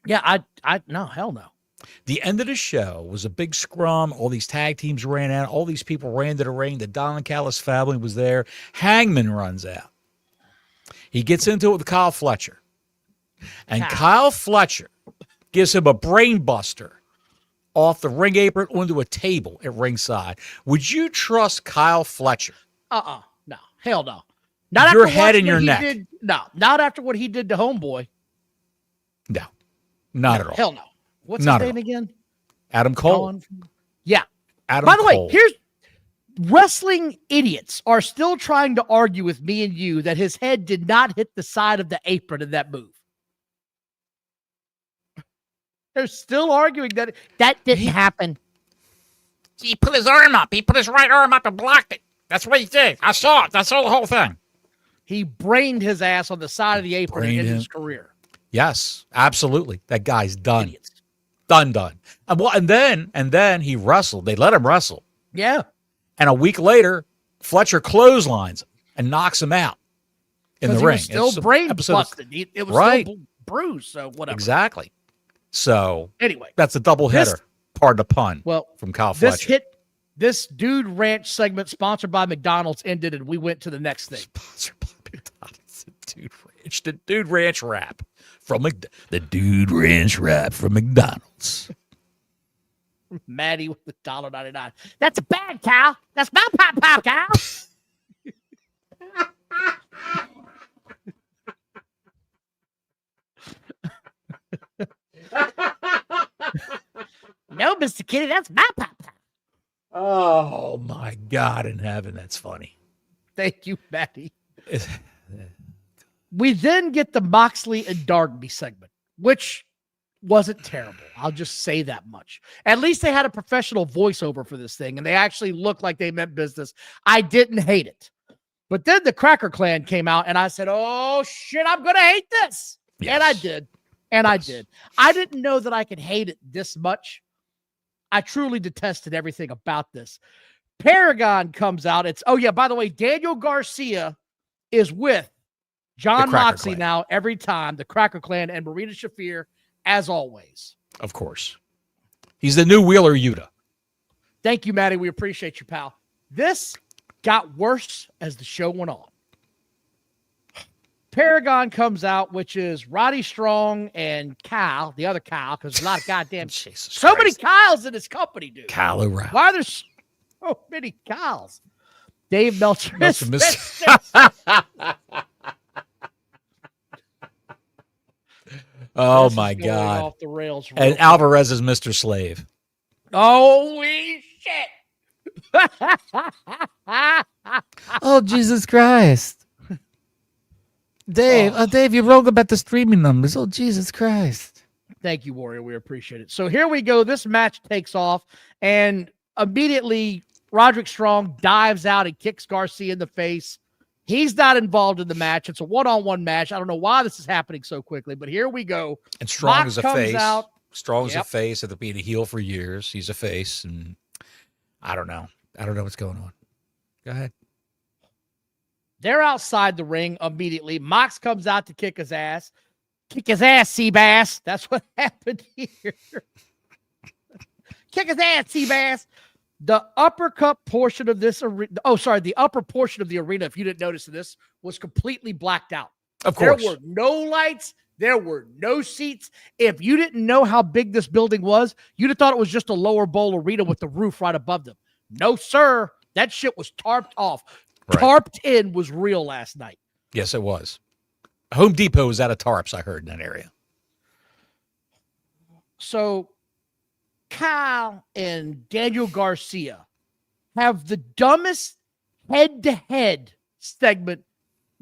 Yeah, no, hell no.
The end of the show was a big scrum. All these tag teams ran out. All these people ran to the ring. The Don Callis family was there. Hangman runs out. He gets into it with Kyle Fletcher. And Kyle Fletcher gives him a brain buster off the ring apron onto a table at ringside. Would you trust Kyle Fletcher?
No, hell no. Not
Your
after
head and
what
your
he
neck.
did- no, not after what he did to Homeboy.
No, not at all.
Hell no. What's
Not
his
at
name again?
Adam Cole.
Yeah.
Adam
By the
Cole.
way, here's wrestling idiots are still trying to argue with me and you that his head did not hit the side of the apron in that move. They're still arguing that didn't happen.
He put his arm up. He put his right arm up and blocked it. That's what he did. I saw it. I saw the whole thing.
He brained his ass on the side of the apron
Brained
in
him.
his career.
Yes, absolutely. That guy's done.
Idiots.
Done. And then he wrestled. They let him wrestle.
Yeah.
And a week later, Fletcher clotheslines him and knocks him out in the
He
ring.
was still
It's an
brain
episode of-
busted. It was
Right.
still bruised, so whatever.
Exactly. So
Anyway,
that's a double header. Pardon the pun.
well,
From Kyle Fletcher.
This Dude Ranch segment sponsored by McDonald's ended, and we went to the next thing.
Sponsored by McDonald's. The Dude Ranch rap from the Dude Ranch rap from McDonald's.
Maddie with the $1.99. That's a bad cow. That's my pop cow. No, Mr. Kitty, that's my pop cow.
Oh my God in heaven, that's funny.
Thank you, Maddie. We then get the Moxley and Darby segment, which wasn't terrible. I'll just say that much. At least they had a professional voiceover for this thing, and they actually looked like they meant business. I didn't hate it. But then the Cracker Clan came out, and I said, oh, shit, I'm going to hate this.
Yes.
And I did. And I did. I didn't know that I could hate it this much. I truly detested everything about this. Paragon comes out. By the way, Daniel Garcia is with Jon
The Cracker
Moxley
Clan.
now every time, the Cracker Clan and Marina Shafir, as always.
Of course. He's the new Wheeler Yuta.
Thank you, Maddie. We appreciate you, pal. This got worse as the show went on. Paragon comes out, which is Roddy Strong and Kyle, the other Kyle, because there's a lot of goddamn
Jesus
so many
Christ.
Kyles in this company, dude.
Kyle O'Reilly.
Why are there so many Kyles? Dave Meltzer.
Meltzer
is
miss- Oh
This is
my
going
God.
Off the rails.
And Alvarez is Mr. Slave.
Holy shit.
Oh, Jesus Christ. Dave, you're wrong about the streaming numbers. Oh, Jesus Christ.
Thank you, Warrior. We appreciate it. So here we go. This match takes off, and immediately Roderick Strong dives out and kicks Garcia in the face. He's not involved in the match. It's a one-on-one match. I don't know why this is happening so quickly, but here we go.
And Strong
Mox
is a
comes
face.
out.
Strong is a
Yep.
face after being a heel for years. He's a face, and I don't know. I don't know what's going on. Go ahead.
They're outside the ring immediately. Mox comes out to kick his ass. Kick his ass, Seabass. That's what happened here. Kick his ass, Seabass. The uppercut portion of this arena, the upper portion of the arena, if you didn't notice this, was completely blacked out.
Of course.
There were no lights. There were no seats. If you didn't know how big this building was, you'd have thought it was just a lower bowl arena with the roof right above them. No, sir. That shit was tarped off.
Right.
Tarped in was real last night.
Yes, it was. Home Depot was out of tarps, I heard, in that area.
So Kyle and Daniel Garcia have the dumbest head-to-head segment.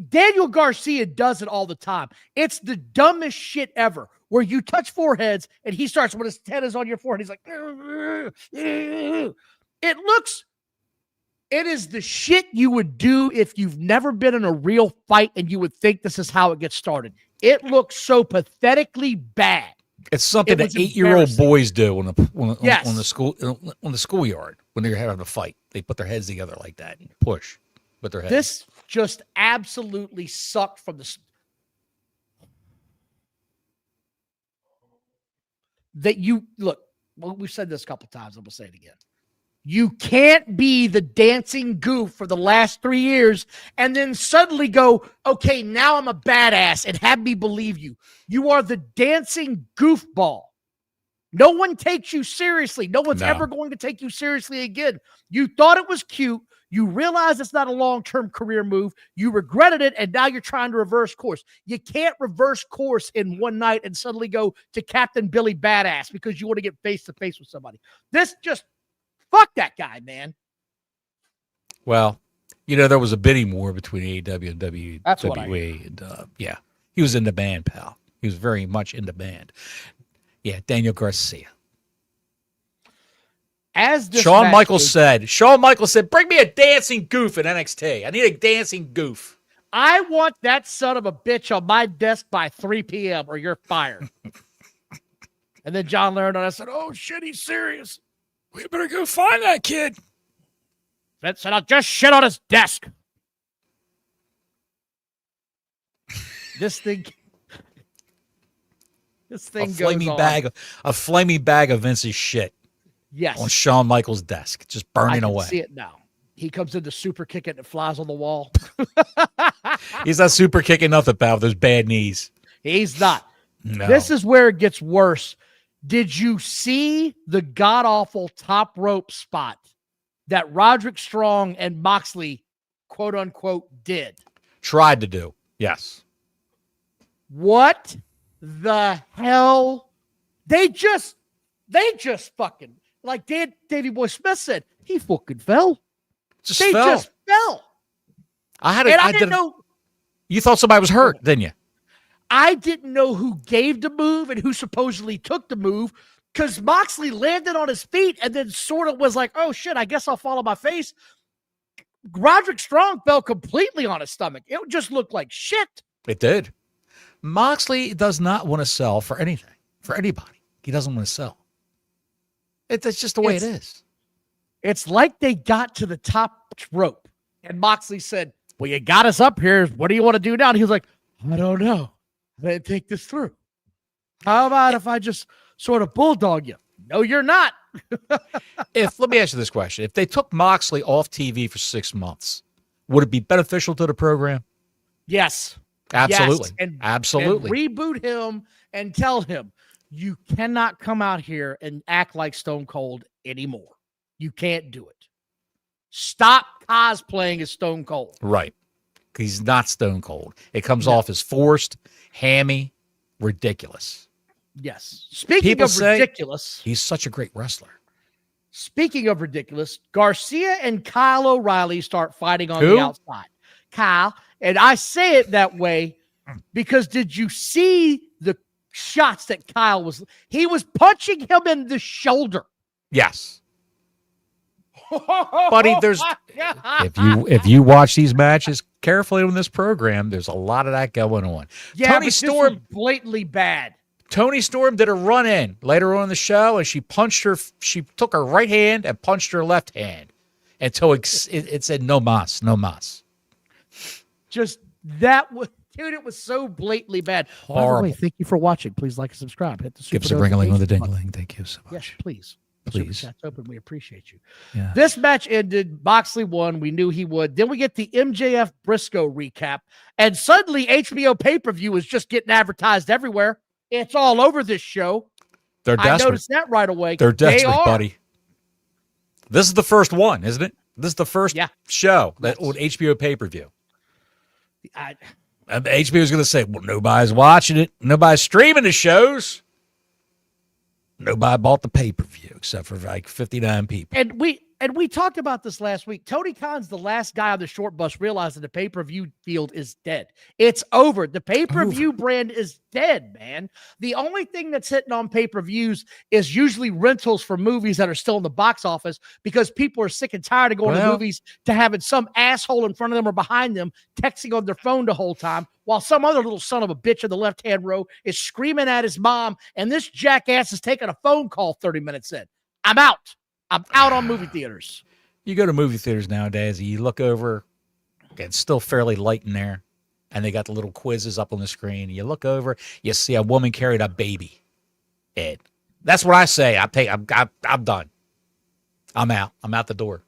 Daniel Garcia does it all the time. It's the dumbest shit ever, where you touch foreheads and he starts when his head is on your forehead. He's like, it is the shit you would do if you've never been in a real fight and you would think this is how it gets started. It looks so pathetically bad.
It's something that 8-year-old boys do on the schoolyard when they're having a fight. They put their heads together like that and push with their heads.
This just absolutely sucked from the that you look. Well, we've said this a couple times. I'm gonna say it again. You can't be the dancing goof for the last 3 years and then suddenly go, okay, now I'm a badass and have me believe you. You are the dancing goofball. No one takes you seriously. No one's ever going to take you seriously again. You thought it was cute. You realize it's not a long-term career move. You regretted it, and now you're trying to reverse course. You can't reverse course in one night and suddenly go to Captain Billy Badass because you want to get face-to-face with somebody. This just... Fuck that guy, man.
Well, there was a bidding war between AEW and WWE.
That's what I heard.
And he was in the band, pal. He was very much in the band. Yeah, Daniel Garcia.
As this
Shawn Michaels said, bring me a dancing goof in NXT. I need a dancing goof.
I want that son of a bitch on my desk by 3 p.m. or you're fired. And then John learned and I said, oh, shit, he's serious.
We better go find that kid.
Vince said, I'll just shit on his desk. This thing
a flaming bag of Vince's shit.
Yes.
On Shawn Michaels' desk, just burning away.
I see it now. He comes in to super kick it and it flies on the wall.
He's not super kicking nothing, pal, with those bad knees.
He's not.
No.
This is where it gets worse. Did you see the god-awful top rope spot that Roderick Strong and Moxley, quote-unquote, did?
Tried to do, yes.
What the hell? They just fucking, like Davey Boy Smith said, he fucking fell. Just fell.
I didn't
know.
You thought somebody was hurt, didn't you?
I didn't know who gave the move and who supposedly took the move because Moxley landed on his feet and then sort of was like, oh, shit, I guess I'll fall on my face. Roderick Strong fell completely on his stomach. It just looked like shit.
It did. Moxley does not want to sell for anything, for anybody. He doesn't want to sell. It's just the way it is.
It's like they got to the top rope and Moxley said, well, you got us up here. What do you want to do now? And he was like, I don't know. I didn't think this through. How about if I just sort of bulldog you? No, you're not.
Let me ask you this question. If they took Moxley off TV for 6 months, would it be beneficial to the program?
Yes.
Absolutely.
Yes.
Absolutely.
And reboot him and tell him, you cannot come out here and act like Stone Cold anymore. You can't do it. Stop cosplaying as Stone Cold.
Right. He's not Stone Cold. It comes off as forced, hammy, ridiculous.
Yes. Speaking of ridiculous,
he's such a great wrestler.
Speaking of ridiculous, Garcia and Kyle O'Reilly start fighting on the outside. Kyle, and I say it that way because did you see the shots that Kyle was? He was punching him in the shoulder.
Yes. Buddy, if you watch these matches carefully on this program, there's a lot of that going on.
Yeah, Tony Storm this was blatantly bad.
Tony Storm did a run in later on in the show, and she took her right hand and punched her left hand until it said no mas, no mas.
Just that was, dude, it was so blatantly bad.
Horrible.
By the way, thank you for watching. Please like and subscribe. Hit the super
Give us a ring-a-ling with a ding-a-ling. Thank you so much.
Yes, please.
Please.
Super chat's open. We appreciate you.
Yeah.
This match ended. Moxley won. We knew he would. Then we get the MJF Briscoe recap. And suddenly HBO pay-per-view is just getting advertised everywhere. It's all over this show.
They're desperate.
I noticed that right away.
They're desperate,
are.
buddy. This is the first one, isn't it? This is the first show that on HBO pay-per-view. HBO is going to say, well, nobody's watching it. Nobody's streaming the shows. Nobody bought the pay-per-view except for like 59 people.
And we talked about this last week. Tony Khan's the last guy on the short bus realizing the pay-per-view field is dead. It's over. The pay-per-view brand is dead, man. The only thing that's hitting on pay-per-views is usually rentals for movies that are still in the box office because people are sick and tired of going to movies to having some asshole in front of them or behind them texting on their phone the whole time while some other little son of a bitch in the left-hand row is screaming at his mom and this jackass is taking a phone call 30 minutes in. I'm out. I'm out on movie theaters.
You go to movie theaters nowadays, you look over, it's still fairly light in there, and they got the little quizzes up on the screen. You look over, you see a woman carried a baby. Ed. That's what I say. I'm done. I'm out. I'm out the door.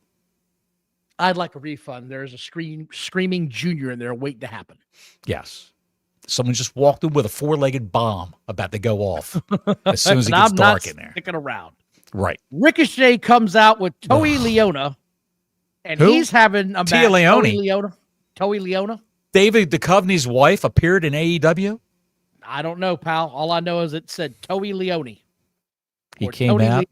I'd like a refund. There's a screaming junior in there waiting to happen.
Yes. Someone just walked in with a 4-legged bomb about to go off as soon as it gets dark in there.
Sticking around.
Right.
Ricochet comes out with Toei Leona, and he's having a match. Toei Leona. David
Duchovny's wife appeared in AEW.
I don't know, pal. All I know is it said Toei Leone.
He came out.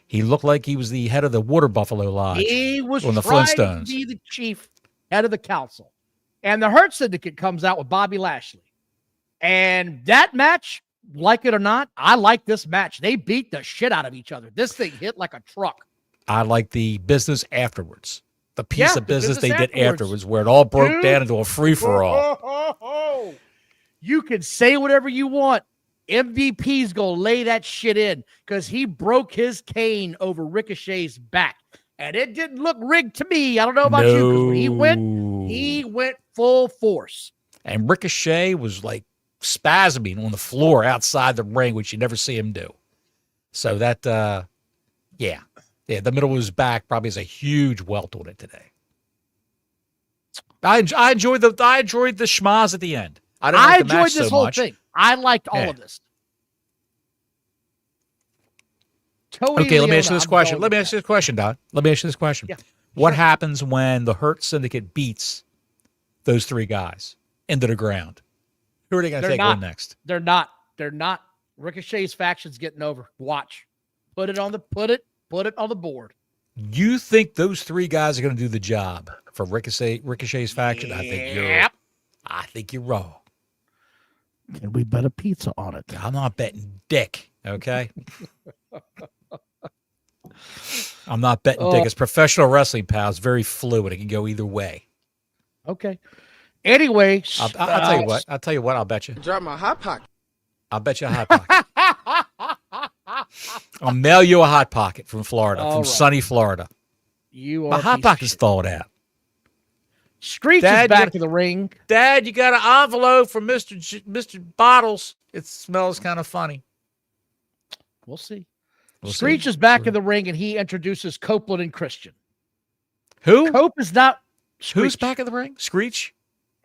He looked like he was the head of the Water Buffalo Lodge.
He was
on the
trying
Flintstones.
to be the chief head of the council. And the Hurt Syndicate comes out with Bobby Lashley. And that match, like it or not, I like this match. They beat the shit out of each other. This thing hit like a truck.
I like the business afterwards. The piece of business they did afterwards where it all broke down into a free-for-all.
You can say whatever you want. MVP's going to lay that shit in because he broke his cane over Ricochet's back. And it didn't look rigged to me. I don't know about you. When he went full force.
And Ricochet was like spasming on the floor outside the ring, which you never see him do. So that, the middle of his back probably has a huge welt on it today. I enjoyed the schmaz at the end. I
enjoyed this whole thing. I liked all of this.
Okay, let me ask you this question. Let me ask you this question, Don. Let me ask you this question.
Yeah,
what happens when the Hurt Syndicate beats those three guys into the ground? Who are they going to take on next?
They're not. Ricochet's faction's getting over. Watch. Put it on the board.
You think those three guys are going to do the job for Ricochet's faction?
Yep.
I think you're wrong.
And we bet a pizza on it.
I'm not betting dick, okay? I'm not betting dick. It's professional wrestling, pal. It's very fluid. It can go either way.
Okay. Anyway,
I'll tell you what. I'll bet you.
Drop my hot pocket.
I'll bet you a hot pocket. I'll mail you a hot pocket from Florida, sunny Florida. My hot pocket's thawed out.
Screech is back in the ring.
Dad, you got an envelope from Mr. Bottles. It smells kind of funny.
We'll see. Screech is back in the ring, and he introduces Copeland and Christian.
Who?
Cope is not.
Who's back in the ring? Screech?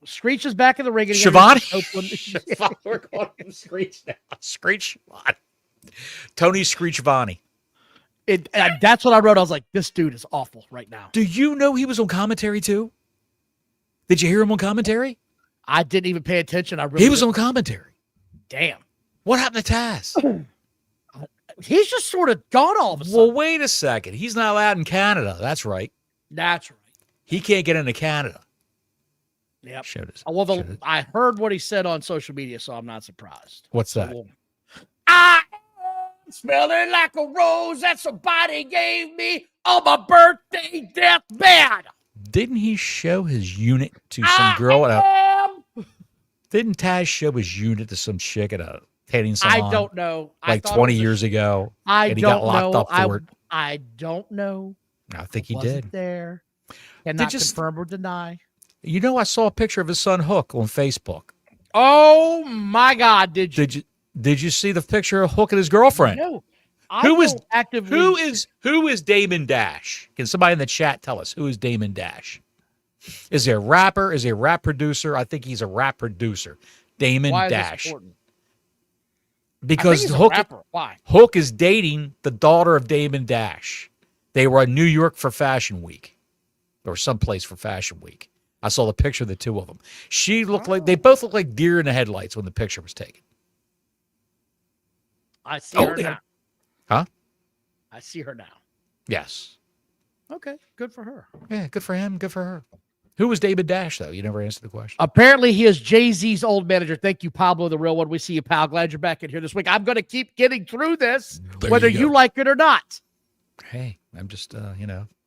Screech is back in the ring. And
Shivani? We're calling him Screech now. Screech Shivani. Tony Screech Vani.
That's what I wrote. I was like, this dude is awful right now.
Do you know he was on commentary too? Did you hear him on commentary?
I didn't even pay attention.
He was on commentary.
Damn.
What happened to Taz?
He's just sort of gone all of a sudden.
Well, wait a second. He's not allowed in Canada. That's right.
That's right.
He can't get into Canada.
Yep.
Well,
I heard what he said on social media, so I'm not surprised.
What's that?
I am smelling like a rose that somebody gave me on my birthday deathbed.
Didn't he show his unit to some girl? Didn't Taz show his unit to some chick at a tanning salon?
I don't know.
Like 20 years ago.
And he got
locked up for it.
I don't know.
I think he did.
There. Cannot confirm or deny.
You know, I saw a picture of his son Hook on Facebook.
Oh my God! Did you?
Did you see the picture of Hook and his girlfriend?
No.
Who is
actively?
who is Damon Dash? Can somebody in the chat tell us who is Damon Dash? Is he a rapper? Is he a rap producer? I think he's a rap producer. Damon
Why
Dash.
Is this important?
Because
he's a rapper. Why?
Hook is dating the daughter of Damon Dash. They were in New York for Fashion Week, or someplace for Fashion Week. I saw the picture of the two of them. She looked like they both looked like deer in the headlights when the picture was taken.
I see her now.
Huh?
I see her now.
Yes.
Okay, good for her.
Yeah, good for him. Good for her. Who was David Dash, though? You never answered the question.
Apparently, he is Jay-Z's old manager. Thank you, Pablo, the real one. We see you, pal. Glad you're back in here this week. I'm going to keep getting through this, whether you like it or not.
Hey, I'm just,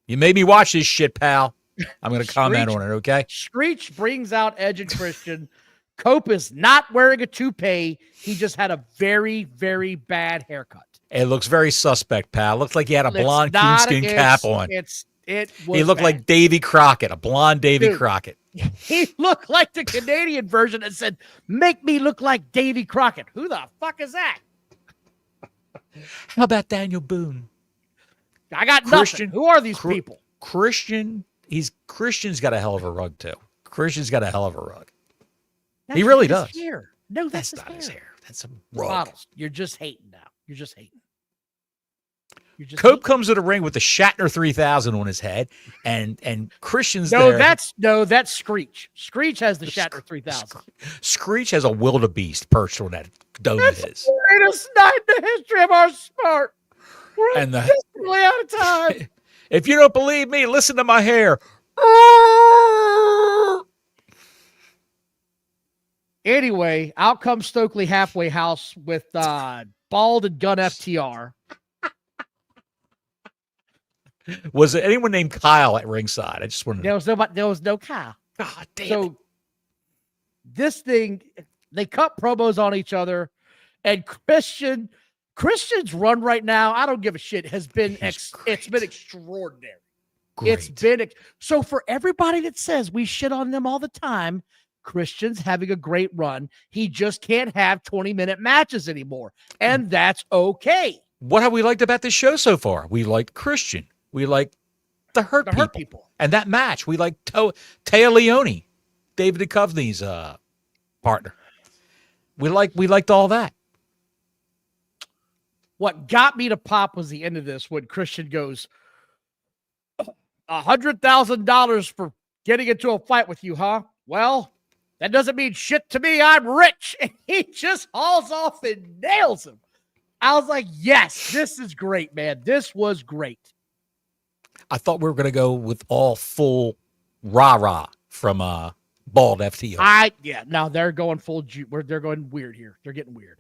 you made me watch this shit, pal. I'm going to comment on it, okay?
Screech brings out Edge and Christian. Cope is not wearing a toupee. He just had a very, very bad haircut.
It looks very suspect, pal. Looks like he had a blonde coonskin cap on. He looked like Davy Crockett, a blonde Davy Crockett.
He looked like the Canadian version that said, "Make me look like Davy Crockett." Who the fuck is that?
How about Daniel Boone?
I got nothing. Who are these people?
Christian's got a hell of a rug, too. Christian's got a hell of a rug. He really does.
Hair. No, that's
not his hair. That's a
rug. Bottles. You're just hating now. You're just hating.
Cope comes to the ring with the Shatner 3000 on his head, and Christian's there.
That's Screech. Screech has the Shatner 3000.
Screech has a wildebeest perched on that dome of his.
The greatest night in the history of our sport. We're desperately out of time.
If you don't believe me, listen to my hair.
Anyway, out comes Stokely halfway house with bald and gun FTR.
Was it anyone named Kyle at ringside? I just wanted to
There was no Kyle.
God damn it.
This thing, they cut promos on each other, and Christian's run right now, I don't give a shit, has been it's been extraordinary.
Great.
It's been so for everybody that says we shit on them all the time, Christian's having a great run. He just can't have 20-minute matches anymore, and that's okay.
What have we liked about this show so far? We liked Christian. We like the hurt people. And that match. We like Taya Leone, David Duchovny's partner. We liked all that.
What got me to pop was the end of this when Christian goes, $100,000 for getting into a fight with you, huh? Well, that doesn't mean shit to me. I'm rich. And he just hauls off and nails him. I was like, yes, this is great, man. This was great.
I thought we were going to go with all full rah-rah from Bald FTR.
No, they're going full. They're going weird here. They're getting weird.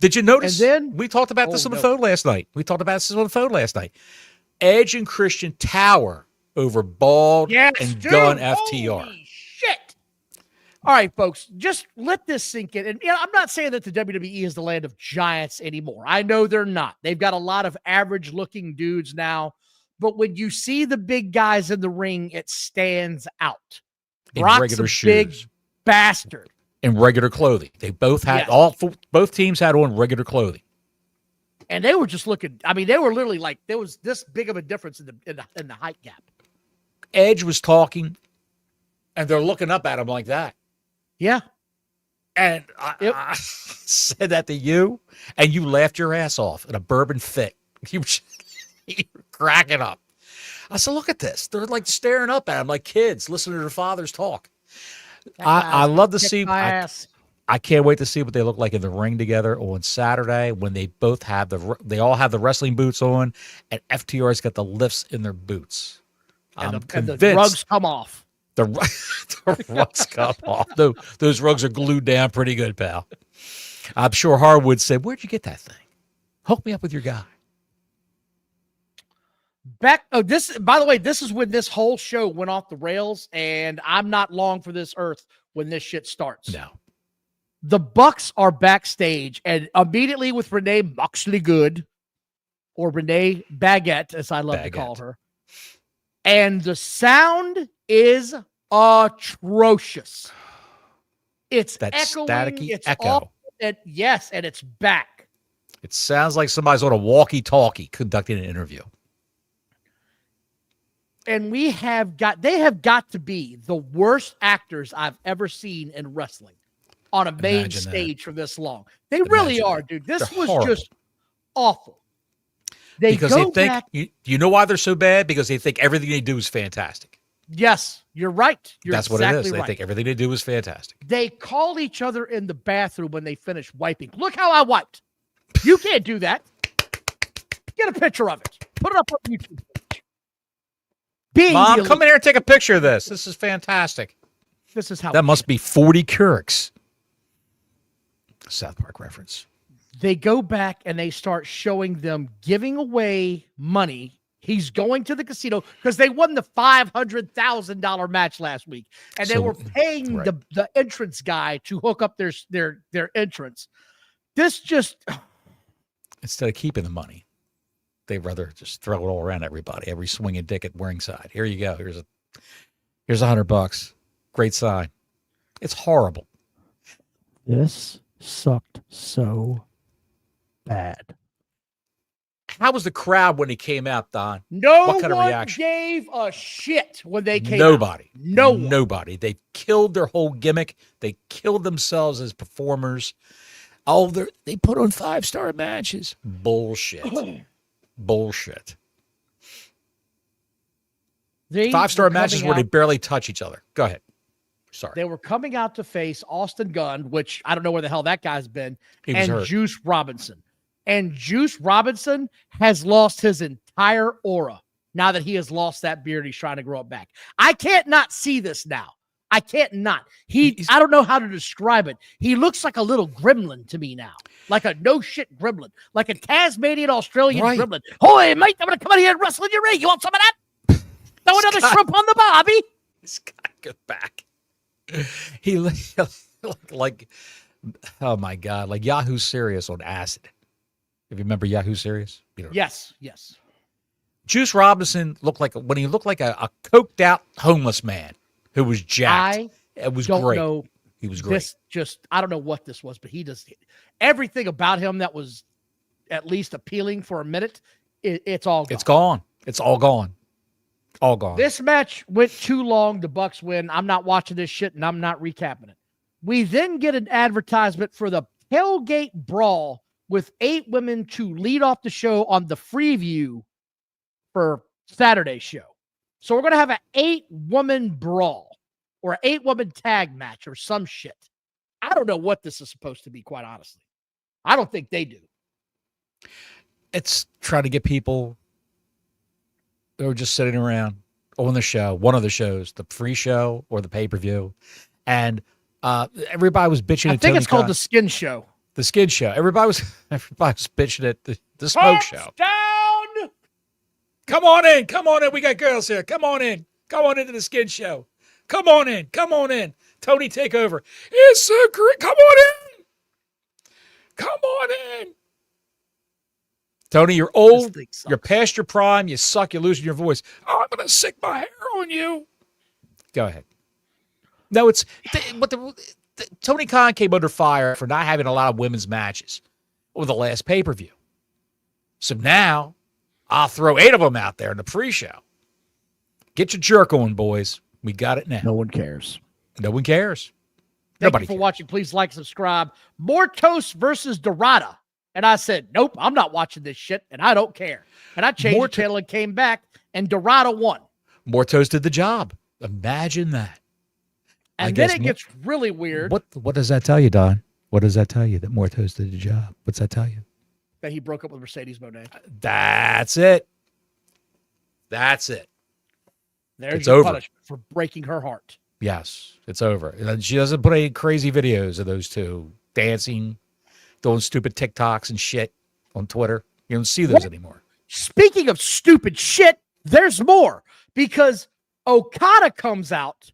Did you notice?
And then
we talked about this on the phone last night. Edge and Christian tower over Bald and Gun FTR.
Holy shit. All right, folks, just let this sink in. And I'm not saying that the WWE is the land of giants anymore. I know they're not. They've got a lot of average-looking dudes now. But when you see the big guys in the ring, it stands out. Brock's a big bastard.
In regular clothing. They both had both teams had on regular clothing.
And they were just looking, they were literally like, there was this big of a difference in the height gap.
Edge was talking, and they're looking up at him like that.
Yeah.
And I said that to you, and you laughed your ass off in a bourbon fit. You were cracking up. I said, look at this. They're like staring up at him like kids listening to their fathers talk. I love to see. I can't wait to see what they look like in the ring together on Saturday when they both have they all have the wrestling boots on, and FTR's got the lifts in their boots. I'm convinced
the rugs come off.
The rugs come off. Those rugs are glued down pretty good, pal. I'm sure Harwood said, "Where'd you get that thing? Hook me up with your guy."
By the way, this is when this whole show went off the rails, and I'm not long for this earth when this shit starts.
No.
The Bucks are backstage, and immediately with Renee Moxley Good, or Renee Baguette, as I love to call her, and the sound is atrocious. It's
that
echoing.
Staticky
it's
echo.
awful. And it's back.
It sounds like somebody's on a walkie-talkie conducting an interview.
And they have got to be the worst actors I've ever seen in wrestling on a main stage for this long. They really are, dude. This was just awful.
Because they think, you know why they're so bad? Because they think everything they do is fantastic.
Yes, you're right.
That's what it is. They think everything they do is fantastic.
They call each other in the bathroom when they finish wiping. Look how I wiped. You can't do that. Get a picture of it. Put it up on YouTube.
Mom, come in here and take a picture of this. This is fantastic.
This is how
that must be 40 Keurigs. South Park reference.
They go back and they start showing them giving away money. He's going to the casino because they won the $500,000 match last week, and they were paying the entrance guy to hook up their entrance. This just
instead of keeping the money, they'd rather just throw it all around everybody. Every swinging dick at ringside. Here you go. Here's $100. Great sign. It's horrible.
This sucked so bad.
How was the crowd when he came out, Don?
What kind of reaction? Gave a shit when they came
Nobody.
out. Nobody.
Nobody. They killed their whole gimmick. They killed themselves as performers. They put on 5-star matches. Bullshit. Bullshit. 5-star matches where they barely touch each other. Go ahead. Sorry.
They were coming out to face Austin Gunn, which I don't know where the hell that guy's been, and
hurt.
Juice Robinson. And Juice Robinson has lost his entire aura now that he has lost that beard. He's trying to grow it back. I can't not see this now. I can't not. I don't know how to describe it. He looks like a little gremlin to me now. Like a no-shit gremlin. Like a Tasmanian Australian gremlin. Holy, mate, I'm going to come out here and wrestle in your ring. You want some of that? Throw another shrimp on the bobby.
He's got to go back. He like, oh my God, like Yahoo Serious on acid. If you remember Yahoo Serious?
Yes.
Juice Robinson looked like a coked out homeless man who was jacked. It was great. He was great.
I don't know what this was, but he just everything about him that was at least appealing for a minute. It's all gone.
It's gone. It's all gone. All gone.
This match went too long. The Bucks win. I'm not watching this shit, and I'm not recapping it. We then get an advertisement for the Tailgate Brawl with 8 women to lead off the show on the Freeview for Saturday's show. So we're going to have an 8-woman brawl or an 8-woman tag match or some shit. I don't know what this is supposed to be, quite honestly. I don't think they do.
It's trying to get people who are just sitting around on the show, one of the shows, the free show or the pay-per-view. And everybody was bitching at Tony
Khan. It's called the Skin Show.
The Skin Show. Everybody was bitching at the Smoke Show.
Down!
Come on in. We got girls here. Come on in. Come on into the Skin Show. Come on in. Tony, take over. It's so great. Come on in. Tony, you're old. You're past your prime. You suck. You're losing your voice. Oh, I'm going to sick my hair on you. Go ahead. No, Tony Khan came under fire for not having a lot of women's matches over the last pay-per-view. So now I'll throw 8 of them out there in the pre-show. Get your jerk on, boys. We got it now.
No one cares.
Nobody cares.
Thank you for watching. Please like, subscribe. Mortos versus Dorada. And I said, nope, I'm not watching this shit, and I don't care. And I changed the channel and came back, and Dorada won.
Mortos did the job. Imagine that.
And then it gets really weird.
What does that tell you, Don? What does that tell you that Mortos did the job? What's that tell you?
That he broke up with Mercedes Moné.
That's it. There's
your punishment for breaking her heart.
Yes, it's over. She doesn't put any crazy videos of those two dancing, doing stupid TikToks and shit on Twitter. You don't see those anymore.
Speaking of stupid shit, there's more. Because Okada comes out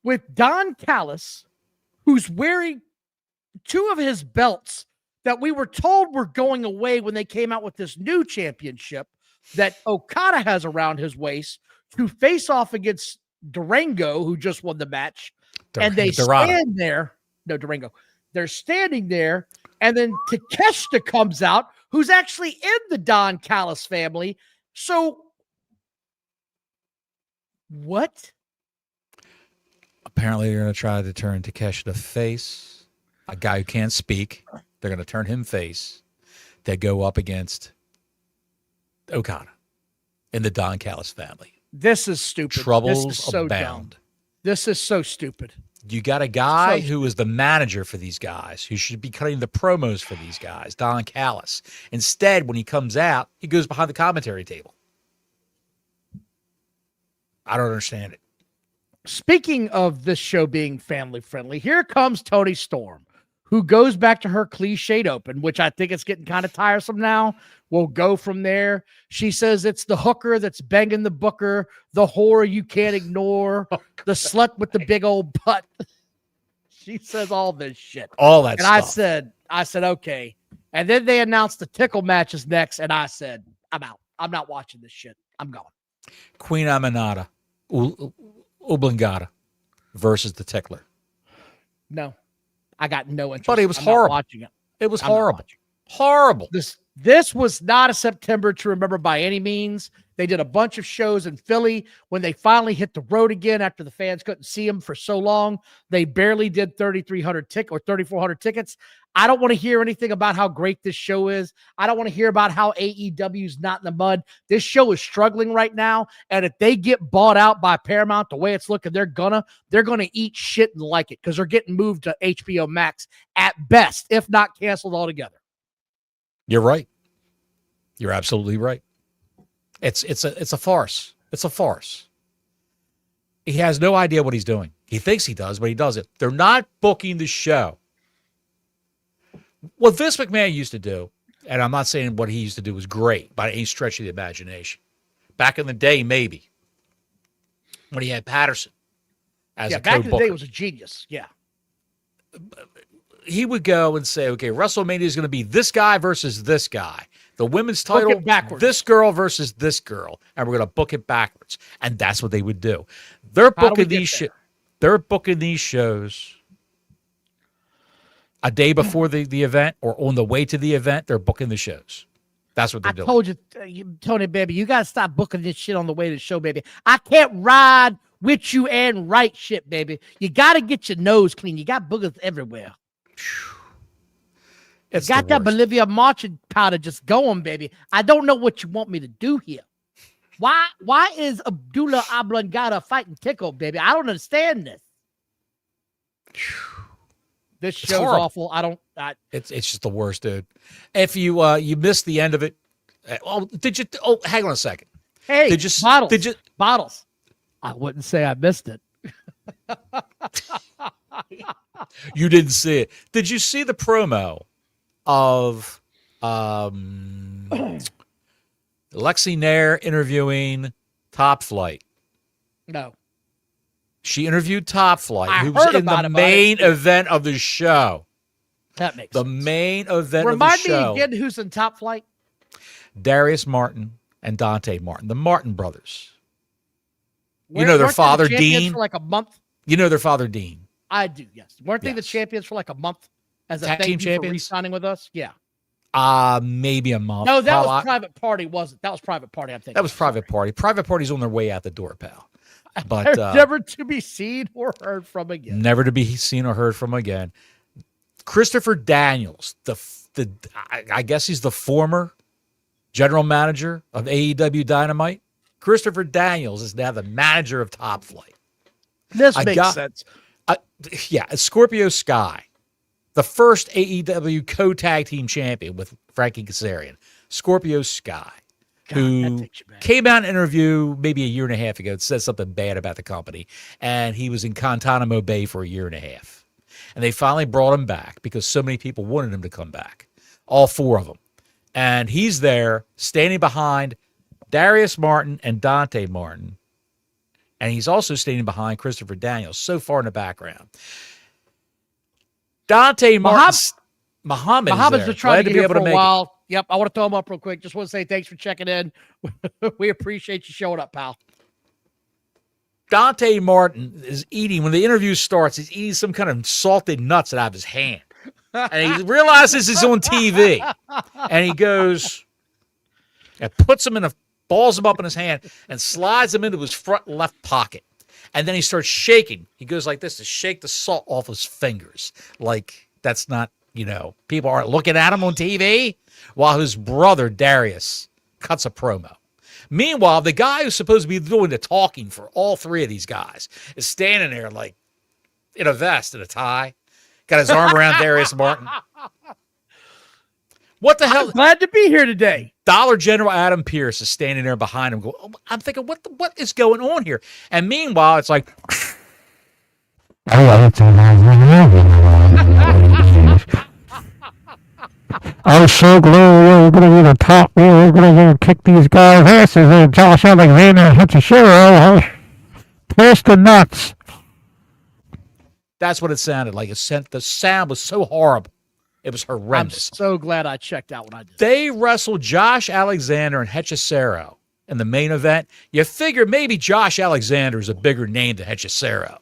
with Don Callis, who's wearing 2 of his belts that we were told were going away when they came out with this new championship that Okada has around his waist to face off against Durango, who just won the match. And they stand there. No, Durango. They're standing there. And then Takeshita comes out, who's actually in the Don Callis family. So what?
Apparently, they're going to try to turn Takeshita face. A guy who can't speak. They're going to turn him face. They go up against Okada in the Don Callis family.
This is stupid.
Troubles
this is so
abound.
Dumb. This is so stupid.
You got a guy who is the manager for these guys, who should be cutting the promos for these guys, Don Callis. Instead, when he comes out, he goes behind the commentary table. I don't understand it.
Speaking of this show being family friendly, here comes Toni Storm, who goes back to her cliched open, which I think it's getting kind of tiresome now. We'll go from there. She says it's the hooker that's banging the booker, the whore you can't ignore, the slut with the big old butt. She says all this shit.
All that
stuff.
And
I said, okay. And then they announced the tickle matches next, and I said, I'm out. I'm not watching this shit. I'm going.
Queen Aminata, Oblongata versus the Tickler.
No, I got no interest.
But it was
I'm
horrible.
not watching it.
It was horrible. Horrible.
This was not a September to remember by any means. They did a bunch of shows in Philly. When they finally hit the road again after the fans couldn't see them for so long, they barely did 3,300 or 3,400 tickets. I don't want to hear anything about how great this show is. I don't want to hear about how AEW's not in the mud. This show is struggling right now, and if they get bought out by Paramount the way it's looking, they're gonna eat shit and like it because they're getting moved to HBO Max at best, if not canceled altogether.
You're right. You're absolutely right. It's a farce. It's a farce. He has no idea what he's doing. He thinks he does, but he doesn't. They're not booking the show. What Vince McMahon used to do, and I'm not saying what he used to do was great by any stretch of the imagination. Back in the day, maybe, when he had Patterson as a
back in
co-booker.
the day, it was a genius. Yeah.
He would go and say, okay, WrestleMania is going to be this guy versus this guy. The women's title, this girl versus this girl, and we're going to book it backwards. And that's what they would do. They're booking they're booking these shows a day before the event or on the way to the event. They're booking the shows. That's what they're doing.
I told you, Tony, baby, you got to stop booking this shit on the way to the show, baby. I can't ride with you and write shit, baby. You got to get your nose clean. You got boogers everywhere.
It's
got that Bolivia marching powder just going, baby. I don't know what you want me to do here. Why is Abdullah Oblongata fighting Tickle, baby? I don't understand this. This show's awful.
It's just the worst, dude. If you missed the end of it, did you? Oh, hang on a second.
Hey, Bottles.
Did you?
Bottles. I wouldn't say I missed it.
You didn't see it. Did you see the promo of Lexi Nair interviewing Top Flight?
No.
She interviewed Top Flight, who was in the main event of the show.
That makes
sense. The main event of the show.
Remind me again who's in Top Flight?
Darius Martin and Dante Martin, the Martin brothers. You know their father, Dean?
For like a month?
You know their father, Dean?
I do, yes. Weren't they the champions for like a month as a
tag
thank
team
you
champions?
for re-signing with us? Yeah.
Maybe a month.
No, that was Private Party, wasn't? That was Private Party, I'm thinking.
That was Private Party. Private Party's on their way out the door, pal. But
never to be seen or heard from again.
Never to be seen or heard from again. Christopher Daniels, I guess he's the former general manager of AEW Dynamite. Christopher Daniels is now the manager of Top Flight.
This makes sense.
Scorpio Sky, the first AEW co-tag team champion with Frankie Kazarian. Scorpio Sky, who came out in an interview maybe a year and a half ago and said something bad about the company, and he was in Guantanamo Bay for a year and a half. And they finally brought him back because so many people wanted him to come back, all four of them. And he's there standing behind Darius Martin and Dante Martin. And he's also standing behind Christopher Daniels, so far in the background. Dante Martin,
Muhammad's been trying to get here for a while. Yep, I want to throw him up real quick. Just want to say thanks for checking in. We appreciate you showing up, pal.
Dante Martin is eating, when the interview starts, he's eating some kind of salted nuts out of his hand. And he realizes he's on TV. And he goes and puts him balls him up in his hand and slides him into his front left pocket. And then he starts shaking. He goes like this to shake the salt off his fingers. Like, that's not, people aren't looking at him on TV. While his brother, Darius, cuts a promo. Meanwhile, the guy who's supposed to be doing the talking for all three of these guys is standing there like in a vest and a tie. Got his arm around Darius Martin. What the hell?
I'm glad to be here today.
Dollar General Adam Pearce is standing there behind him. I'm thinking, what is going on here? And meanwhile, it's like,
Oh, so glad we're going to get a top. We're going to kick these guys' asses. Josh Alexander hits a shiro. Twist the nuts.
that's what it sounded like. The sound was so horrible. It was
I'm
horrendous.
so glad I checked out when I did.
They wrestled Josh Alexander and Hechicero in the main event. You figure maybe Josh Alexander is a bigger name than Hechicero.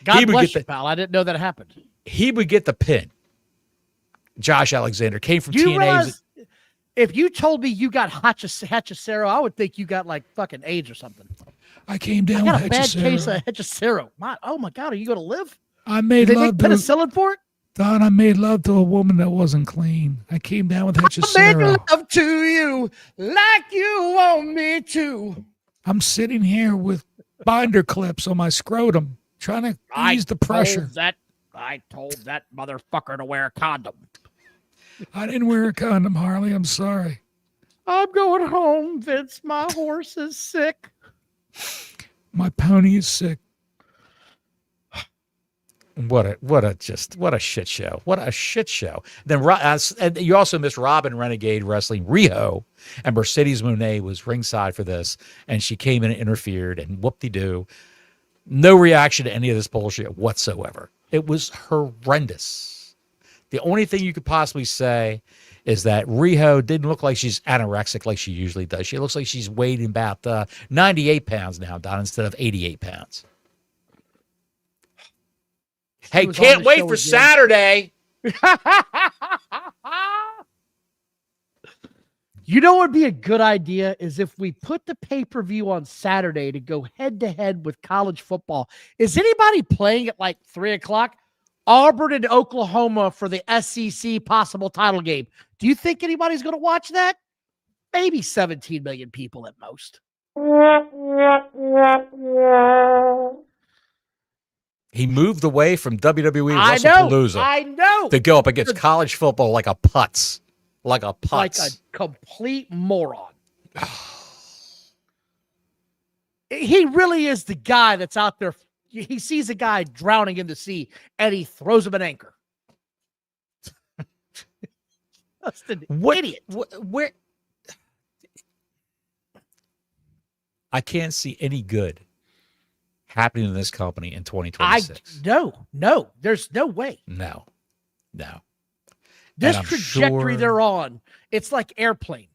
God bless you, pal. I didn't know that happened.
He would get the pin. Josh Alexander came from
Do you
TNA.
realize if you told me you got Hechicero, I would think you got like fucking AIDS or something.
I came
I
down
got a
with
bad case
Hechicero.
of Hechicero. Oh my God, are you going to live?
I made
Did they
love
make
to
penicillin for it?
Don. I made love to a woman that wasn't clean. I came down with
I make
Hechicero.
love to you like you want me to.
I'm sitting here with binder clips on my scrotum, trying to ease the pressure.
I told that motherfucker to wear a condom.
I didn't wear a condom, Harley. I'm sorry.
I'm going home, Vince. My horse is sick.
My pony is sick.
What a shit show. What a shit show. Then and you also missed Robin Renegade wrestling Riho, and Mercedes Moné was ringside for this, and she came in and interfered, and whoop-de-doo. No reaction to any of this bullshit whatsoever. It was horrendous. The only thing you could possibly say is that Riho didn't look like she's anorexic like she usually does. She looks like she's weighing about 98 pounds now, Don, instead of 88 pounds. Hey, can't wait for Saturday.
You know what would be a good idea is if we put the pay-per-view on Saturday to go head-to-head with college football. Is anybody playing at like 3 o'clock? Auburn and Oklahoma for the SEC possible title game. Do you think anybody's going to watch that? Maybe 17 million people at most.
He moved away from WWE
I
WrestlePalooza
know.
to go up against college football like a putz. Like a putz.
Like a complete moron. He really is the guy that's out there. He sees a guy drowning in the sea and he throws him an anchor. That's an idiot.
Where? I can't see any good happening in this company in 2026.
No, there's no way.
No.
This
And I'm
trajectory
sure-
they're on, it's like airplane.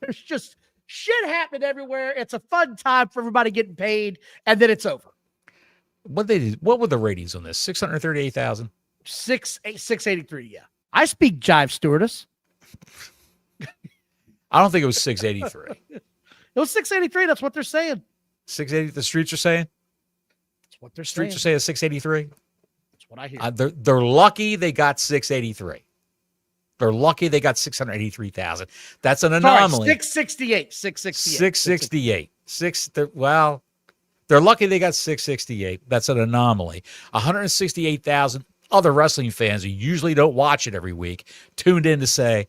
There's just shit happening everywhere. It's a fun time for everybody getting paid, and then it's over.
What were the ratings on this? 638,000.
683, yeah. I speak jive, stewardess.
I don't think it was 683.
It was 683. That's what they're saying.
680. The streets are saying.
That's what they're
Streets
saying.
are saying 683.
That's what I hear.
They're lucky they got 683. They're lucky they got 683,000. That's an anomaly.
668. 668.
668. They're lucky they got 668. That's an anomaly. 168,000 other wrestling fans who usually don't watch it every week tuned in to say,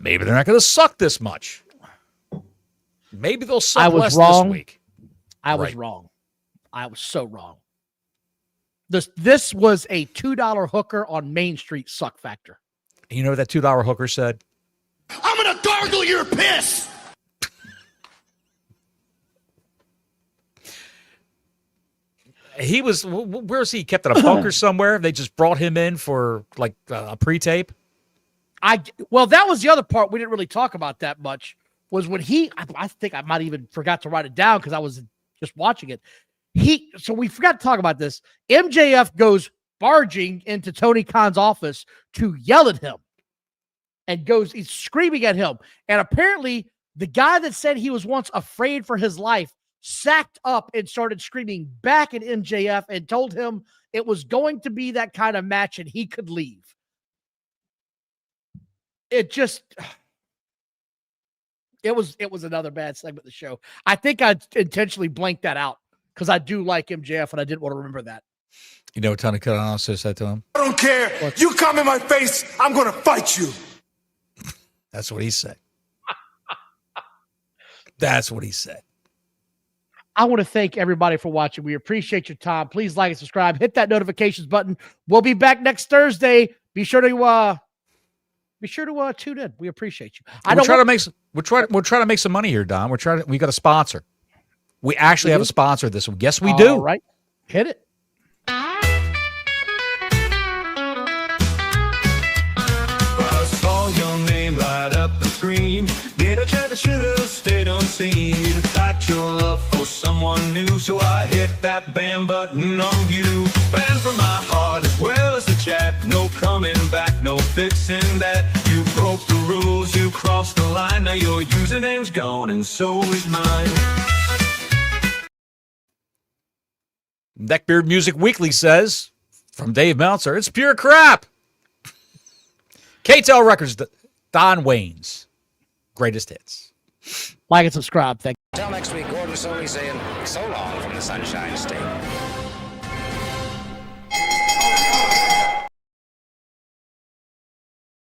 maybe they're not going to suck this much. Maybe they'll suck less this week.
I was wrong. I was so wrong. This was a $2 hooker on Main Street suck factor.
You know what that $2 hooker said?
I'm gonna gargle your piss!
He was, where was he? Kept in a bunker somewhere. They just brought him in for like a pre-tape.
Well, that was the other part we didn't really talk about that much was when I think I might even forgot to write it down because I was just watching it. So we forgot to talk about this. MJF goes barging into Tony Khan's office to yell at him and he's screaming at him. And apparently the guy that said he was once afraid for his life sacked up and started screaming back at MJF and told him it was going to be that kind of match and he could leave. It was another bad segment of the show. I think I intentionally blanked that out because I do like MJF and I didn't want to remember that.
You know what Tony Khan also said to him?
I don't care. You come in my face, I'm going to fight you.
That's what he said. That's what he said.
I want to thank everybody for watching. We appreciate your time. Please like and subscribe. Hit that notifications button. We'll be back next Thursday. Be sure to tune in. We appreciate you. We're trying
to make some money here, Don. We got a sponsor. We actually have a sponsor this week. Yes, we do.
All right. Hit it.
I saw your name light up the screen. Did I try to should have stayed unseen? You thought your love for someone new, so I hit that bam button on you. Banned from my heart as well as the chat. No coming back, no fixing that. You broke the rules, you crossed the line. Now your username's gone and so is mine.
Neckbeard Music Weekly says, from Dave Meltzer, it's pure crap. KTEL Records, Don Wayne's greatest hits.
Like and subscribe. Thank you.
Until next week, Gordon Soley saying so long from the Sunshine State.